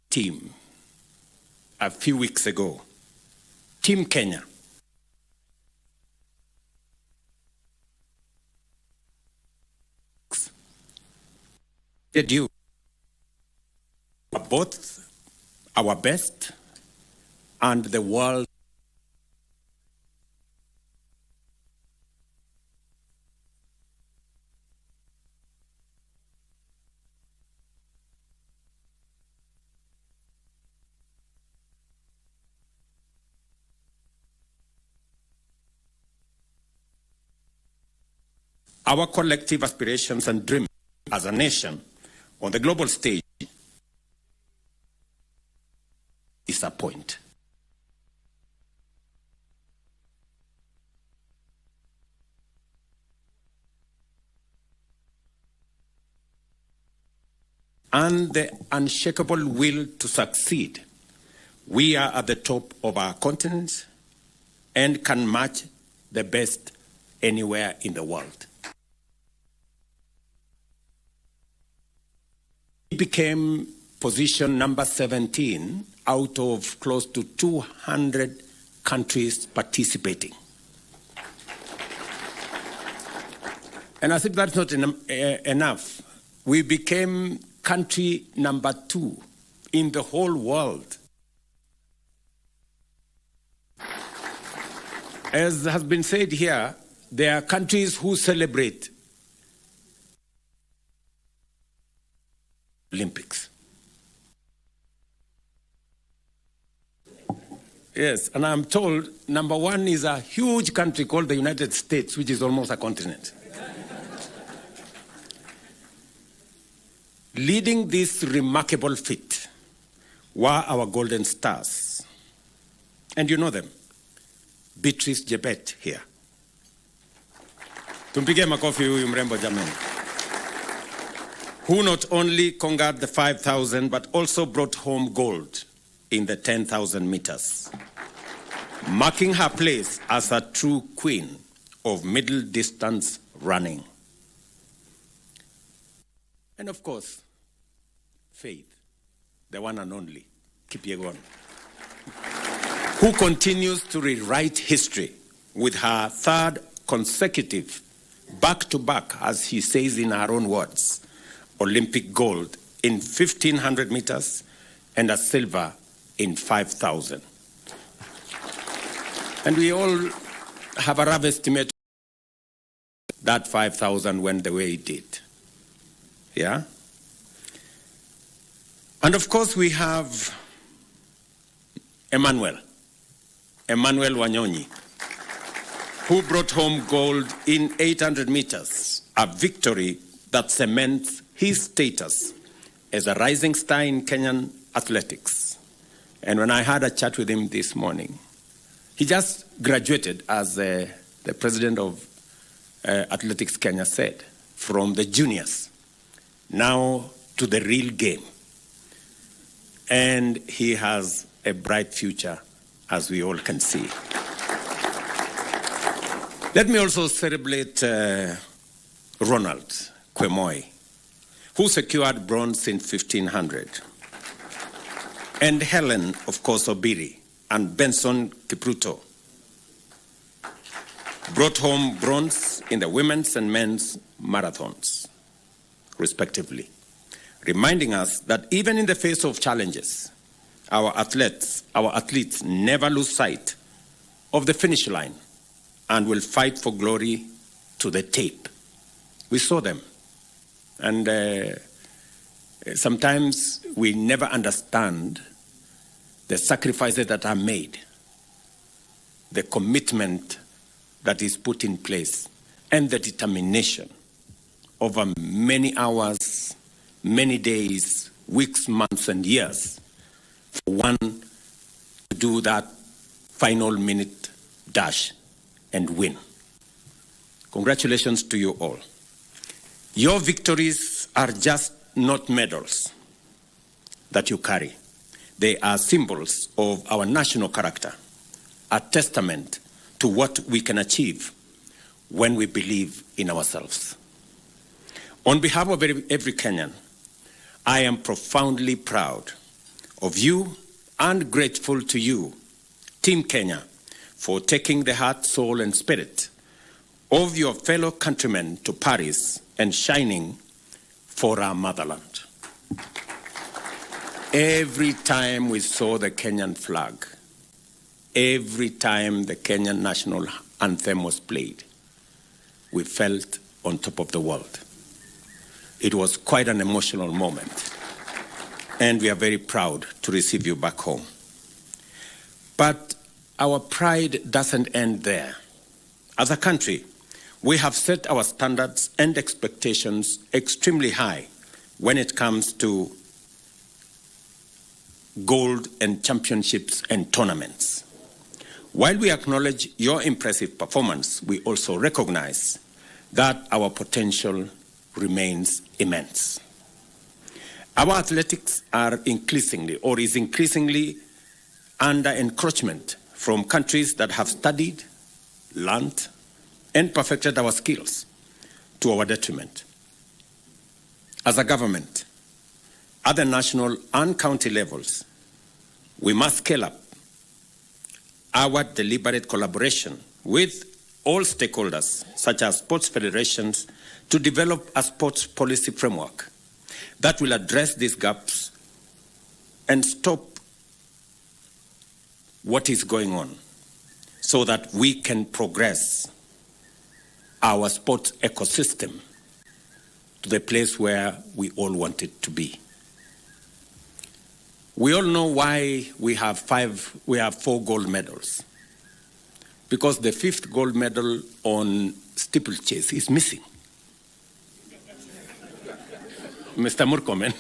team a few weeks ago. Team Kenya. Did you both our best and the world our collective aspirations and dreams as a nation on the global stage disappoint. And the unshakable will to succeed. We are at the top of our continent and can match the best anywhere in the world. We became position number 17 out of close to 200 countries participating. And as if that's not enough, we became country number 2 in the whole world. As has been said here, there are countries who celebrate Olympics. Yes, and I'm told number 1 is a huge country called the United States, which is almost a continent. Leading this remarkable feat were our golden stars. And you know them. Beatrice Jebet here. Tumpige makofi huyu mrembo jamani. Who not only conquered the 5,000 but also brought home gold in the 10,000 meters, marking her place as a true queen of middle distance running. And of course, Faith, the one and only, Kipyegon, who continues to rewrite history with her 3rd consecutive back-to-back, as she says in her own words, Olympic gold in 1,500 meters and a silver in 5,000. And we all have a rough estimate that 5,000 went the way it did. Yeah? And of course we have Emmanuel Wanyonyi, who brought home gold in 800 meters, a victory that cements his status as a rising star in Kenyan athletics. And when I had a chat with him this morning, he just graduated, as the president of Athletics Kenya said, from the juniors now to the real game. And he has a bright future, as we all can see. Let me also celebrate Ronald Kwemoy, who secured bronze in 1500. And Helen, of course, Obiri, and Benson Kipruto brought home bronze in the women's and men's marathons, respectively, reminding us that even in the face of challenges, our athletes never lose sight of the finish line and will fight for glory to the tape. We saw them. And sometimes we never understand the sacrifices that are made, the commitment that is put in place, and the determination over many hours, many days, weeks, months, and years for one to do that final minute dash and win. Congratulations to you all. Your victories are just not medals that you carry. They are symbols of our national character, a testament to what we can achieve when we believe in ourselves. On behalf of every Kenyan, I am profoundly proud of you and grateful to you, Team Kenya, for taking the heart, soul, and spirit of your fellow countrymen to Paris and shining for our motherland. Every time we saw the Kenyan flag, every time the Kenyan national anthem was played, we felt on top of the world. It was quite an emotional moment, and we are very proud to receive you back home. But our pride doesn't end there. As a country, we have set our standards and expectations extremely high when it comes to gold and championships and tournaments. While we acknowledge your impressive performance, we also recognize that our potential remains immense. Our athletics are is increasingly under encroachment from countries that have studied, learned, and perfected our skills to our detriment. As a government, at the national and county levels, we must scale up our deliberate collaboration with all stakeholders, such as sports federations, to develop a sports policy framework that will address these gaps and stop what is going on so that we can progress our sports ecosystem to the place where we all want it to be. We all know why we have 4 gold medals. Because the 5th gold medal on steeplechase is missing. Mr. Murkomen.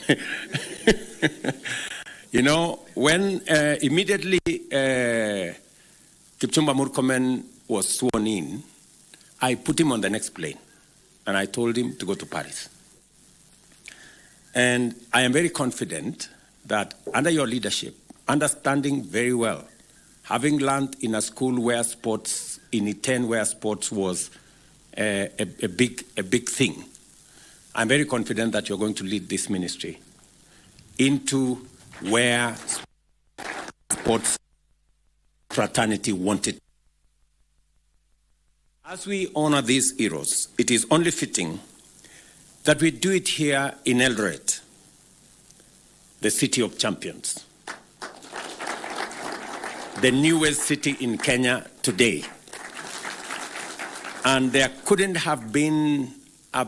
You know, when immediately Kipchumba Murkomen was sworn in, I put him on the next plane and I told him to go to Paris. And I am very confident that under your leadership, understanding very well, having learned in a school where sports, in Iten where sports was a big thing, I'm very confident that you're going to lead this ministry into where sports fraternity wanted. As we honor these heroes, it is only fitting that we do it here in Eldoret, the city of champions, the newest city in Kenya today. And there couldn't have been a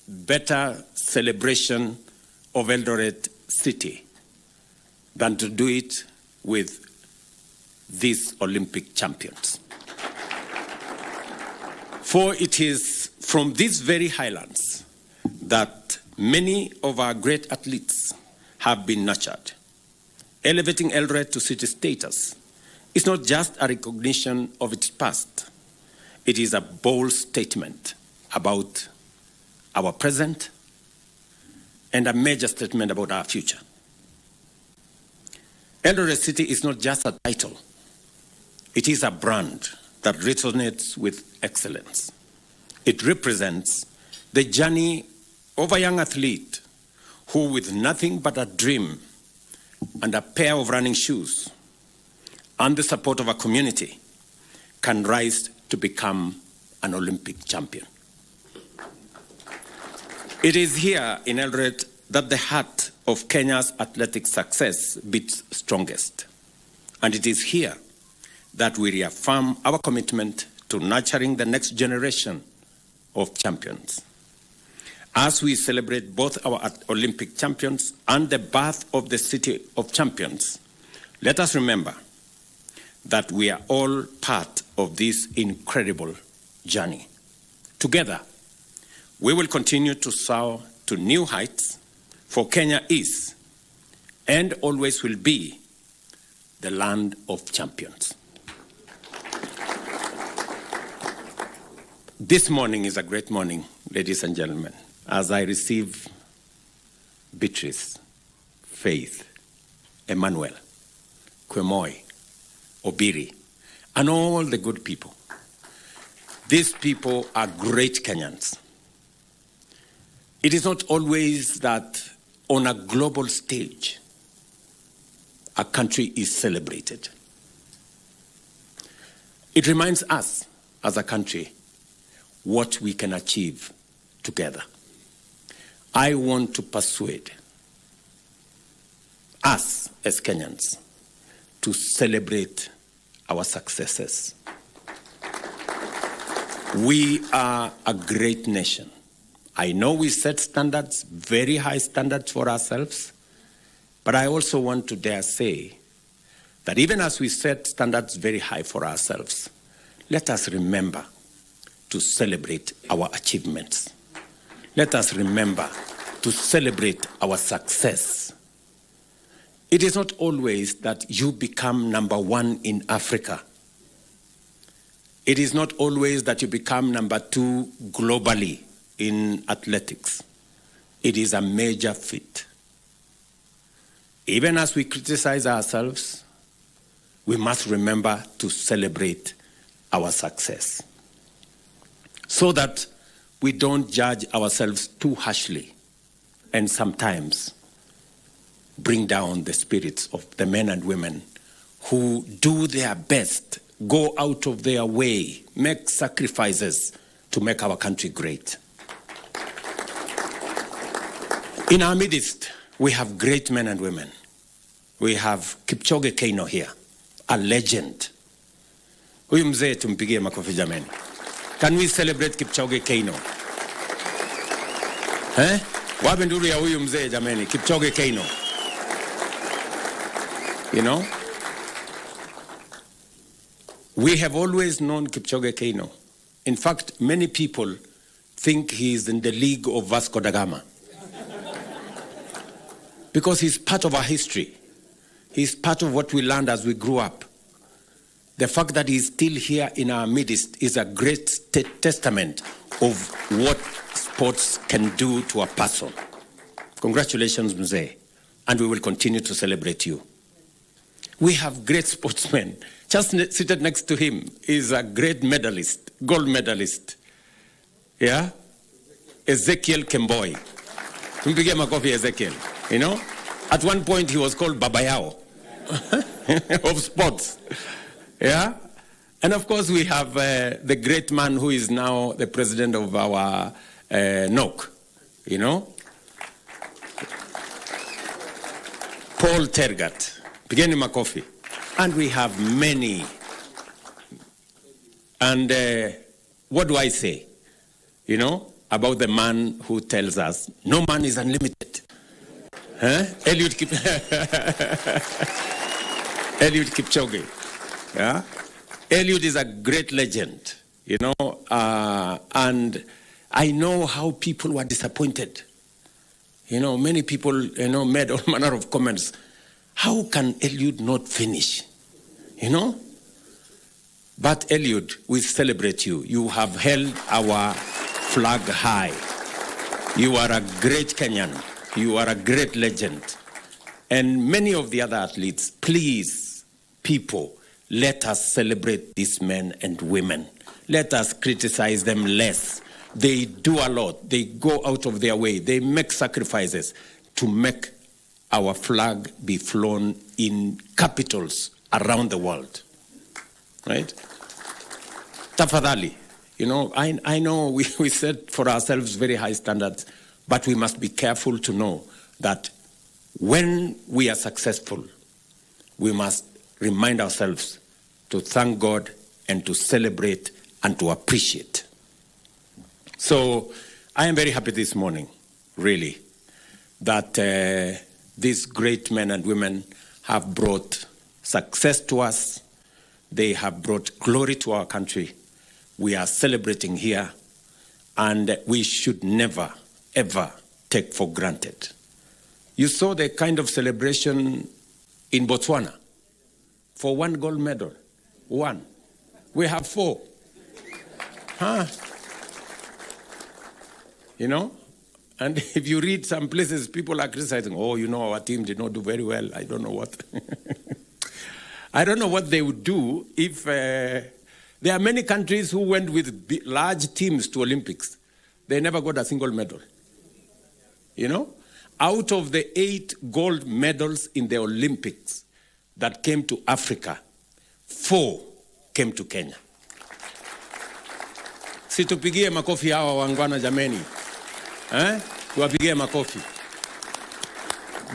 better celebration of Eldoret city than to do it with these Olympic champions. For it is from these very highlands that many of our great athletes have been nurtured. Elevating Eldoret to city status is not just a recognition of its past. It is a bold statement about our present and a major statement about our future. Eldoret City is not just a title. It is a brand that resonates with excellence. It represents the journey of a young athlete who, with nothing but a dream and a pair of running shoes and the support of a community, can rise to become an Olympic champion. It is here in Eldoret that the heart of Kenya's athletic success beats strongest. And it is here that we reaffirm our commitment to nurturing the next generation of champions. As we celebrate both our Olympic champions and the birth of the City of Champions, let us remember that we are all part of this incredible journey. Together, we will continue to soar to new heights, for Kenya is and always will be the land of champions. This morning is a great morning, ladies and gentlemen, as I receive Beatrice, Faith, Emmanuel, Kwemoy, Obiri, and all the good people. These people are great Kenyans. It is not always that on a global stage, a country is celebrated. It reminds us as a country what we can achieve together. I want to persuade us as Kenyans to celebrate our successes. We are a great nation. I know we set standards, very high standards for ourselves, but I also want to dare say that even as we set standards very high for ourselves, let us remember to celebrate our achievements. Let us remember to celebrate our success. It is not always that you become number one in Africa. It is not always that you become number two globally in athletics. It is a major feat. Even as we criticize ourselves, we must remember to celebrate our success so that we don't judge ourselves too harshly and sometimes bring down the spirits of the men and women who do their best, go out of their way, make sacrifices to make our country great. In our midst, we have great men and women. We have Kipchoge Keino here, a legend. Huyu mzee tumpigie makofi jameni. Can we celebrate Kipchoge Keino? Wapi nduru ya huyu mzee jameni, Kipchoge Keino. You know? We have always known Kipchoge Keino. In fact, many people think he is in the league of Vasco da Gama. Because he's part of our history. He's part of what we learned as we grew up. The fact that he's still here in our midst is a great testament of what sports can do to a person. Congratulations, Mzee. And we will continue to celebrate you. We have great sportsmen. Just seated next to him is a great medalist, gold medalist. Yeah? Ezekiel Kemboi. Tumpigie makofi Ezekiel. You know? At one point he was called Babayao of sports. Yeah? And of course we have the great man who is now the president of our NOC. You know? Paul Tergat. Pigeni makofi. And we have many. And what do I say? You know, about the man who tells us, no man is unlimited. Eliud Kipchoge. Yeah? Eliud is a great legend, you know, and I know how people were disappointed. You know, many people, you know, made all manner of comments. How can Eliud not finish? You know? But Eliud, we celebrate you. You have held our flag high. You are a great Kenyan. You are a great legend. And many of the other athletes, please, people, let us celebrate these men and women. Let us criticize them less. They do a lot. They go out of their way. They make sacrifices to make our flag be flown in capitals around the world. Right? Tafadhali, you know, I know we set for ourselves very high standards, but we must be careful to know that when we are successful, we must remind ourselves to thank God and to celebrate and to appreciate. So I am very happy this morning, really, that these great men and women have brought success to us. They have brought glory to our country. We are celebrating here, and we should never, ever take for granted. You saw the kind of celebration in Botswana for one gold medal. One. We have 4. Huh? You know? And if you read some places, people are criticizing, oh, you know, our team did not do very well. I don't know what. I don't know what they would do if there are many countries who went with large teams to Olympics. They never got a single medal. You know? Out of the 8 gold medals in the Olympics that came to Africa, 4 came to Kenya. Situpigie makofi hawa wangwana jameni. Tuwapigie makofi.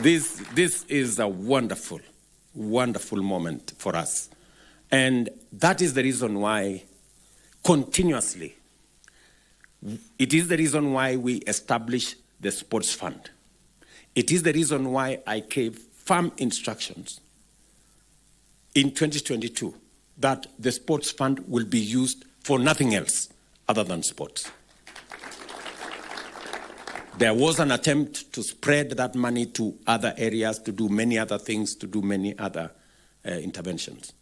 This is a wonderful, wonderful moment for us. And that is the reason why continuously, it is the reason why we established the sports fund. It is the reason why I gave firm instructions in 2022 that the sports fund will be used for nothing else other than sports. There was an attempt to spread that money to other areas, to do many other things, to do many other interventions.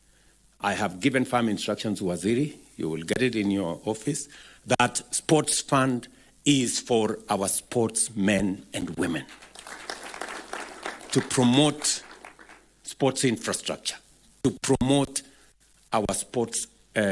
I have given firm instructions to Waziri, you will get it in your office, that sports fund is for our sportsmen and women, to promote sports infrastructure, to promote our sports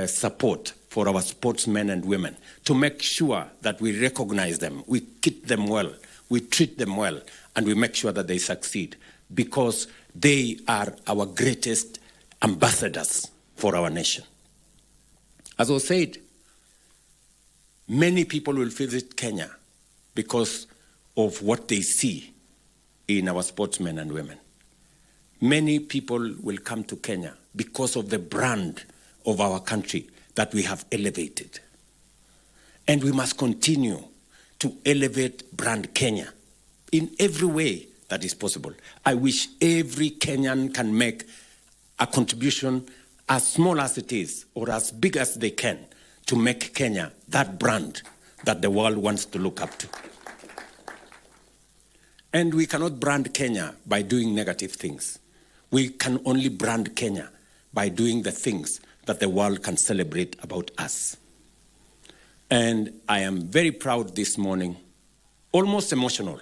support for our sportsmen and women, to make sure that we recognize them, we keep them well, we treat them well, and we make sure that they succeed, because they are our greatest ambassadors for our nation. As I said, many people will visit Kenya because of what they see in our sportsmen and women. Many people will come to Kenya because of the brand of our country that we have elevated. And we must continue to elevate brand Kenya in every way that is possible. I wish every Kenyan can make a contribution as small as it is or as big as they can to make Kenya that brand that the world wants to look up to. And we cannot brand Kenya by doing negative things. We can only brand Kenya by doing the things that the world can celebrate about us. And I am very proud this morning, almost emotional,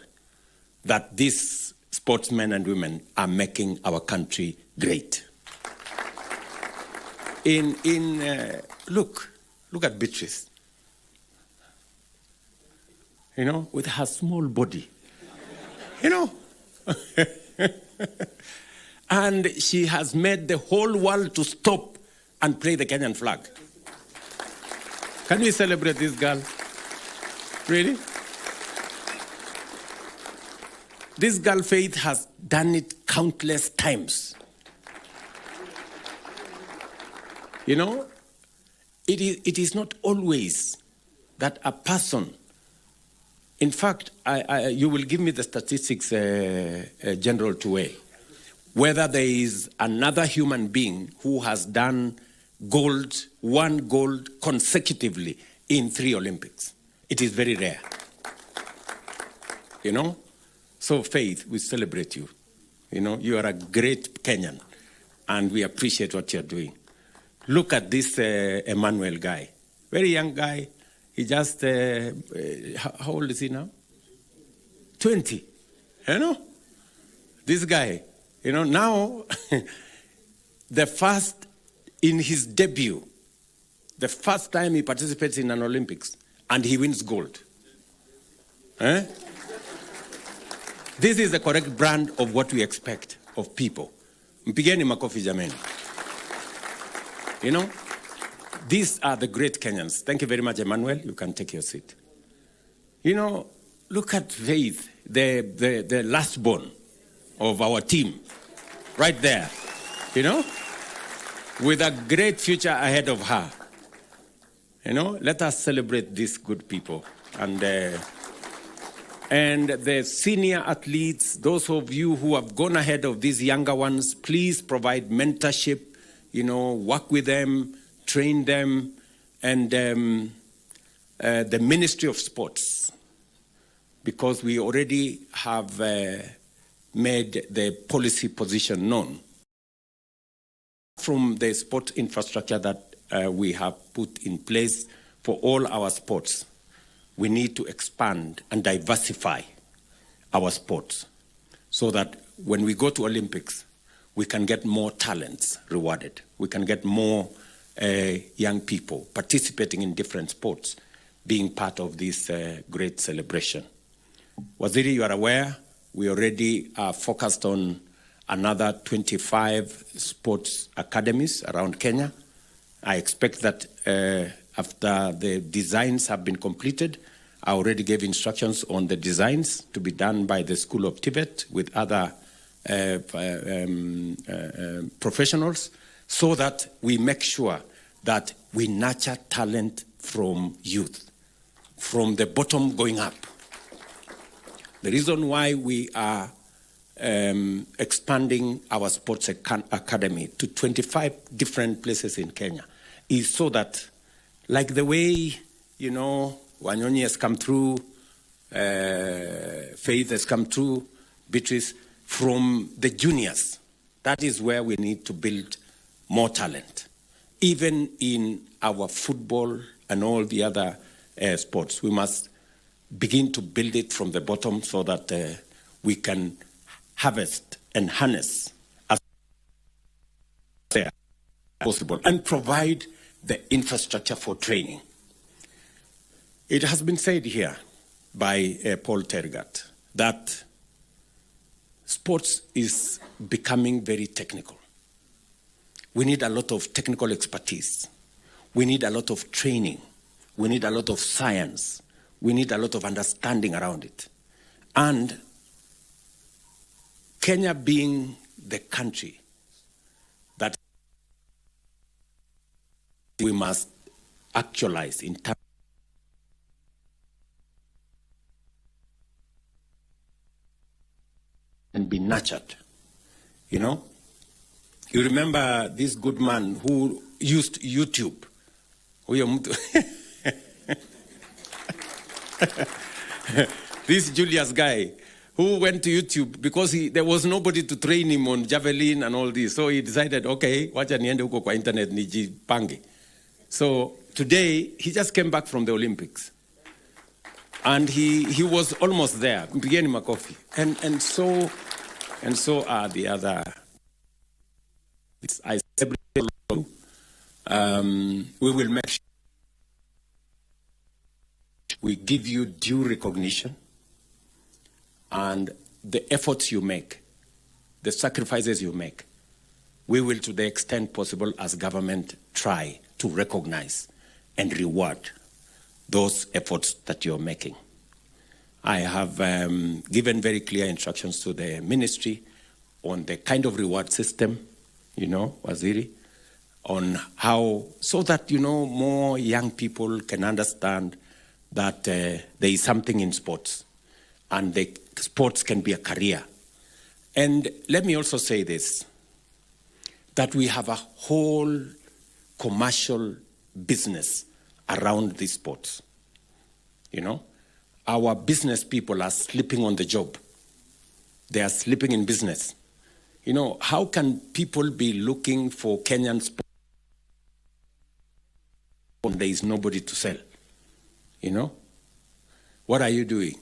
that these sportsmen and women are making our country great. Look at Beatrice. You know, with her small body. You know. And she has made the whole world to stop and play the Kenyan flag. Can we celebrate this girl? Really? This girl, Faith, has done it countless times. You know, it is not always that a person, in fact, you will give me the statistics, General Tuwe. whether there is another human being who has done won gold consecutively in 3 Olympics. It is very rare. You know? So Faith, we celebrate you. You know, you are a great Kenyan, and we appreciate what you're doing. Look at this Emmanuel guy. Very young guy. He just, how old is he now? 20. You know? This guy, you know, now, the first, in his debut, the first time he participates in an Olympics, and he wins gold. Eh? This is the correct brand of what we expect of people. Mpigeni makofi jameni. You know, these are the great Kenyans. Thank you very much, Emmanuel. You can take your seat. You know, look at Faith, the last born of our team, right there, you know, with a great future ahead of her. You know, let us celebrate these good people. And the senior athletes, those of you who have gone ahead of these younger ones, please provide mentorship, you know, work with them, train them, and the Ministry of Sports, because we already have made the policy position known. From the sport infrastructure that we have put in place for all our sports, we need to expand and diversify our sports so that when we go to Olympics, we can get more talents rewarded. We can get more young people participating in different sports, being part of this great celebration. Waziri, you are aware, we already are focused on another 25 sports academies around Kenya. I expect that after the designs have been completed, I already gave instructions on the designs to be done by the School of Tibet with other professionals, so that we make sure that we nurture talent from youth, from the bottom going up. The reason why we are expanding our sports academy to 25 different places in Kenya is so that, like the way, you know, Wanyonyi has come through, Faith has come through, Beatrice, from the juniors. That is where we need to build more talent. Even in our football and all the other sports, we must begin to build it from the bottom so that we can harvest and harness as possible and provide the infrastructure for training. It has been said here by Paul Tergat that sports is becoming very technical. We need a lot of technical expertise. We need a lot of training. We need a lot of science. We need a lot of understanding around it. And Kenya being the country that we must actualize in terms and be nurtured, you know? You remember this good man who used YouTube? This Julius guy who went to YouTube because there was nobody to train him on javelin and all this. So he decided, okay, wacha niende huko kwa internet nijipange. So today, he just came back from the Olympics. And he was almost there. Mpigeni makofi. And so are the other. I celebrate you. We will make sure we give you due recognition, and the efforts you make, the sacrifices you make, we will, to the extent possible as government, try to recognize and reward those efforts that you're making. I have given very clear instructions to the ministry on the kind of reward system, you know, Waziri, on how, so that, you know, more young people can understand that there is something in sports, and the sports can be a career. And let me also say this, that we have a whole commercial business around these sports. You know, our business people are sleeping on the job. They are sleeping in business. You know, how can people be looking for Kenyan sports when there is nobody to sell? You know, what are you doing?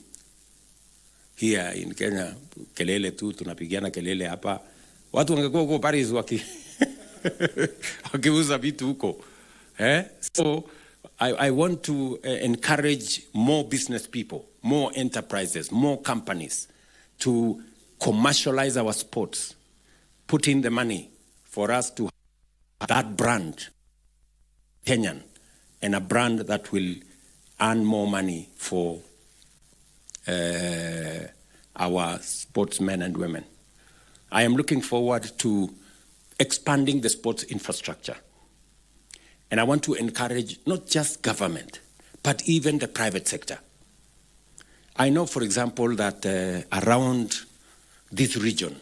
Here in Kenya, kelele tu, tunapigiana kelele hapa. Watu wangekuwa huko Paris wakiuza vitu huko. So I want to encourage more business people, more enterprises, more companies to commercialize our sports, put in the money for us to have that brand, Kenyan, and a brand that will earn more money for our sportsmen and women. I am looking forward to expanding the sports infrastructure. And I want to encourage not just government, but even the private sector. I know, for example, that around this region,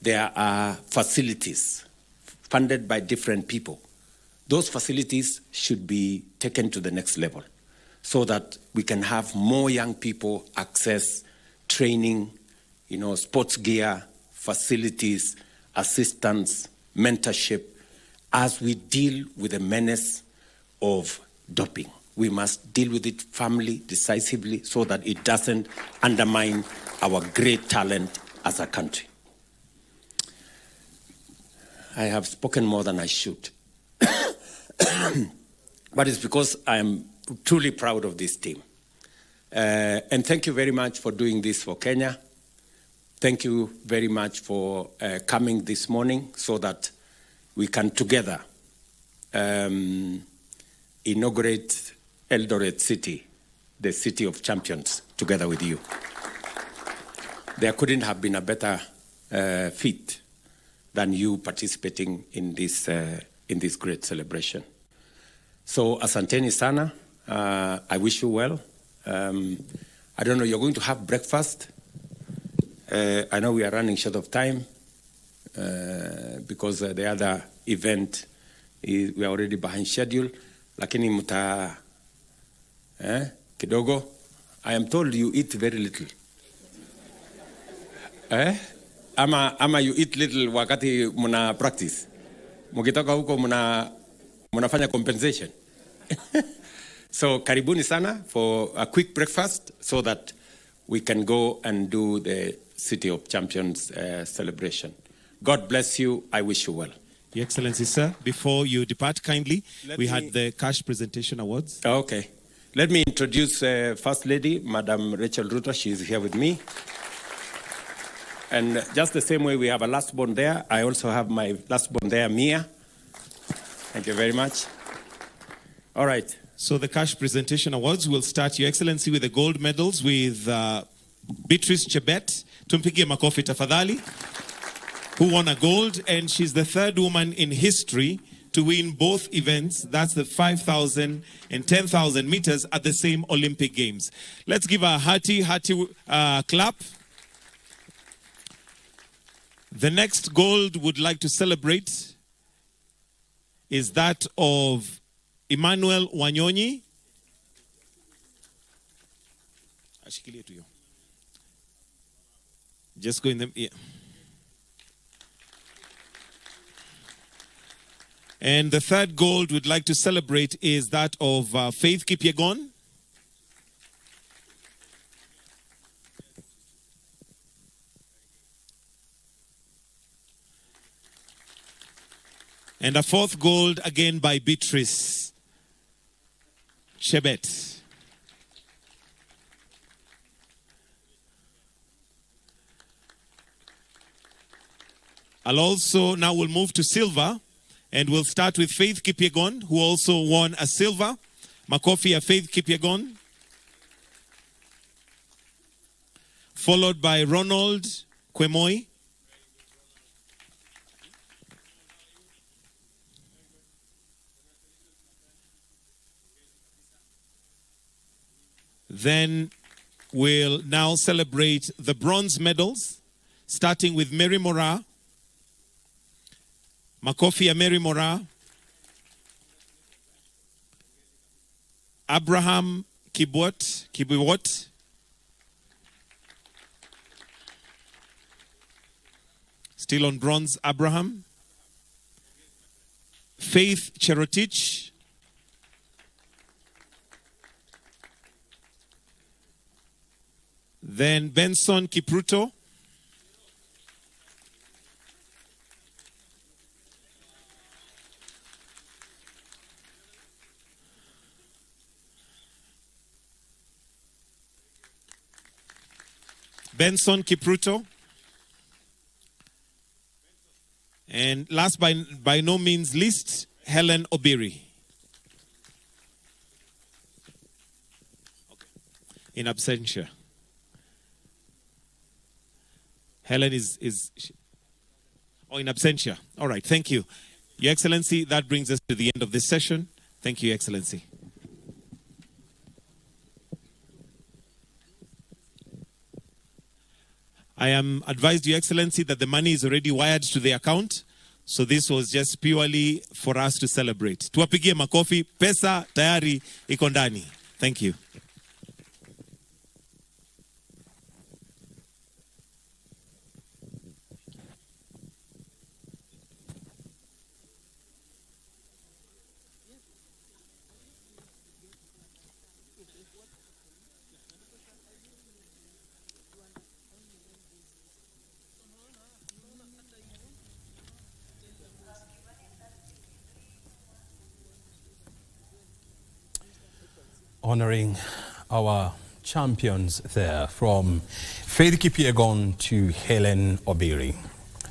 there are facilities funded by different people. Those facilities should be taken to the next level so that we can have more young people access training, you know, sports gear, facilities, assistance, mentorship, as we deal with the menace of doping. We must deal with it firmly, decisively, so that it doesn't undermine our great talent as a country. I have spoken more than I should. But it's because I am truly proud of this team. And thank you very much for doing this for Kenya. Thank you very much for coming this morning so that we can together inaugurate Eldoret City, the city of champions, together with you. There couldn't have been a better feat than you participating in this great celebration. So, asanteni sana. I wish you well. I don't know, you're going to have breakfast. I know we are running short of time because the other event, we are already behind schedule. Lakini muta kidogo. I am told you eat very little. Ama you eat little wakati muna practice. Mukitoka huko munafanya compensation. So karibuni sana for a quick breakfast so that we can go and do the City of Champions celebration. God bless you. I wish you well. Your Excellency, sir, before you depart kindly, we had the cash presentation awards. Okay. Let me introduce First Lady, Madam Rachel Ruto. She's here with me. And just the same way we have a last born there, I also have my last born there, Mia. Thank you very much. All right. So the cash presentation awards will start, Your Excellency, with the gold medals with Beatrice Chebet. Tumpigie makofi tafadhali, who won a gold, and she's the third woman in history to win both events. That's the 5,000 and 10,000 meters at the same Olympic Games. Let's give a hearty clap. The next gold would like to celebrate is that of Emmanuel Wanyonyi. Just go in them. Yeah. And the third gold we'd like to celebrate is that of Faith Kipyegon. And a fourth gold again by Beatrice Chebet. Now we'll move to silver, and we'll start with Faith Kipyegon, who also won a silver. Makofi ya Faith Kipyegon. Followed by Ronald Kwemoi. Then we'll now celebrate the bronze medals. starting with Mary Mora. Makofi ya Mary Mora. Abraham Kibiwot. Still on bronze, Abraham. Faith Cherotich. Then Benson Kipruto. Benson Kipruto. And last by no means least, Helen Obiri. In absentia. Helen is in absentia. All right, thank you. Your Excellency, that brings us to the end of this session. Thank you, Your Excellency. I am advised, Your Excellency, that the money is already wired to the account. So this was just purely for us to celebrate. Tuwapigie makofi, pesa tayari iko ndani. Thank you. Honoring our champions there, from Faith Kipyegon to Helen Obiri,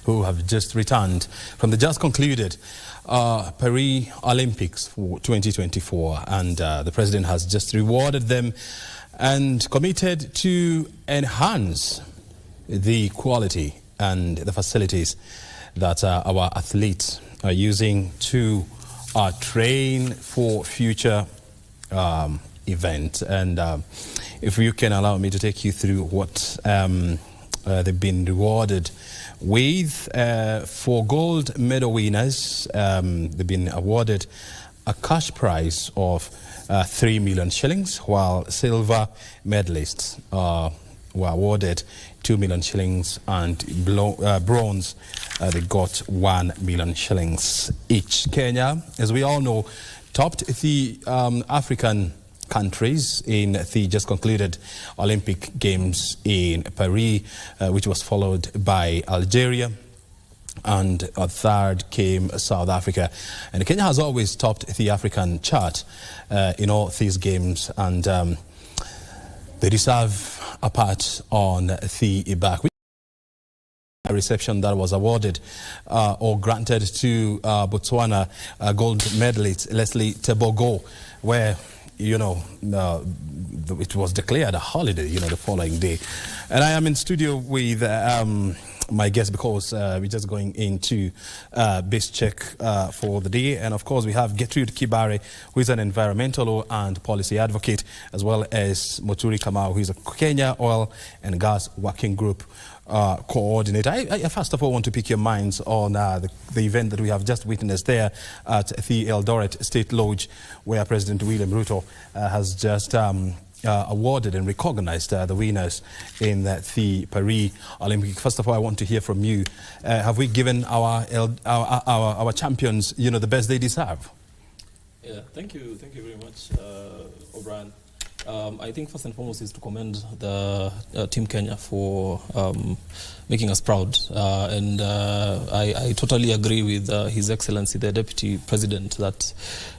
who have just returned from the just concluded Paris Olympics for 2024, and the president has just rewarded them and committed to enhance the quality and the facilities that our athletes are using to train for future event. And if you can allow me to take you through what they've been rewarded with. For gold medal winners, they've been awarded a cash prize of 3 million shillings, while silver medalists were awarded 2 million shillings, and bronze they got 1 million shillings each. Kenya, as we all know, topped the African countries in the just concluded Olympic Games in Paris, which was followed by Algeria, and a third came South Africa. And Kenya has always topped the African chart in all these games, and they deserve a pat on the back. A reception that was awarded or granted to Botswana gold medalist Leslie Tebogo, where it was declared a holiday, the following day. And I am in studio with my guest, because we're just going into base check for the day. And of course, we have Gertrude Kibare, who is an environmental law and policy advocate, as well as Muturi Kamau, who is a Kenya Oil and Gas Working Group coordinator. I first of all want to pick your minds on the event that we have just witnessed there at the Eldoret State Lodge, where President William Ruto has just awarded and recognized the winners in the Paris Olympic. First of all, I want to hear from you. Have we given our champions, the best they deserve? Yeah, thank you very much, O'Brien. I think first and foremost is to commend the Team Kenya for making us proud. And I totally agree with His Excellency, the Deputy President, that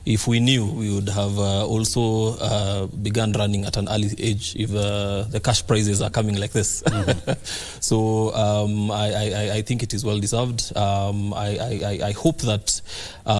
if we knew, we would have also begun running at an early age if the cash prizes are coming like this. Mm-hmm. So I think it is well deserved. I hope that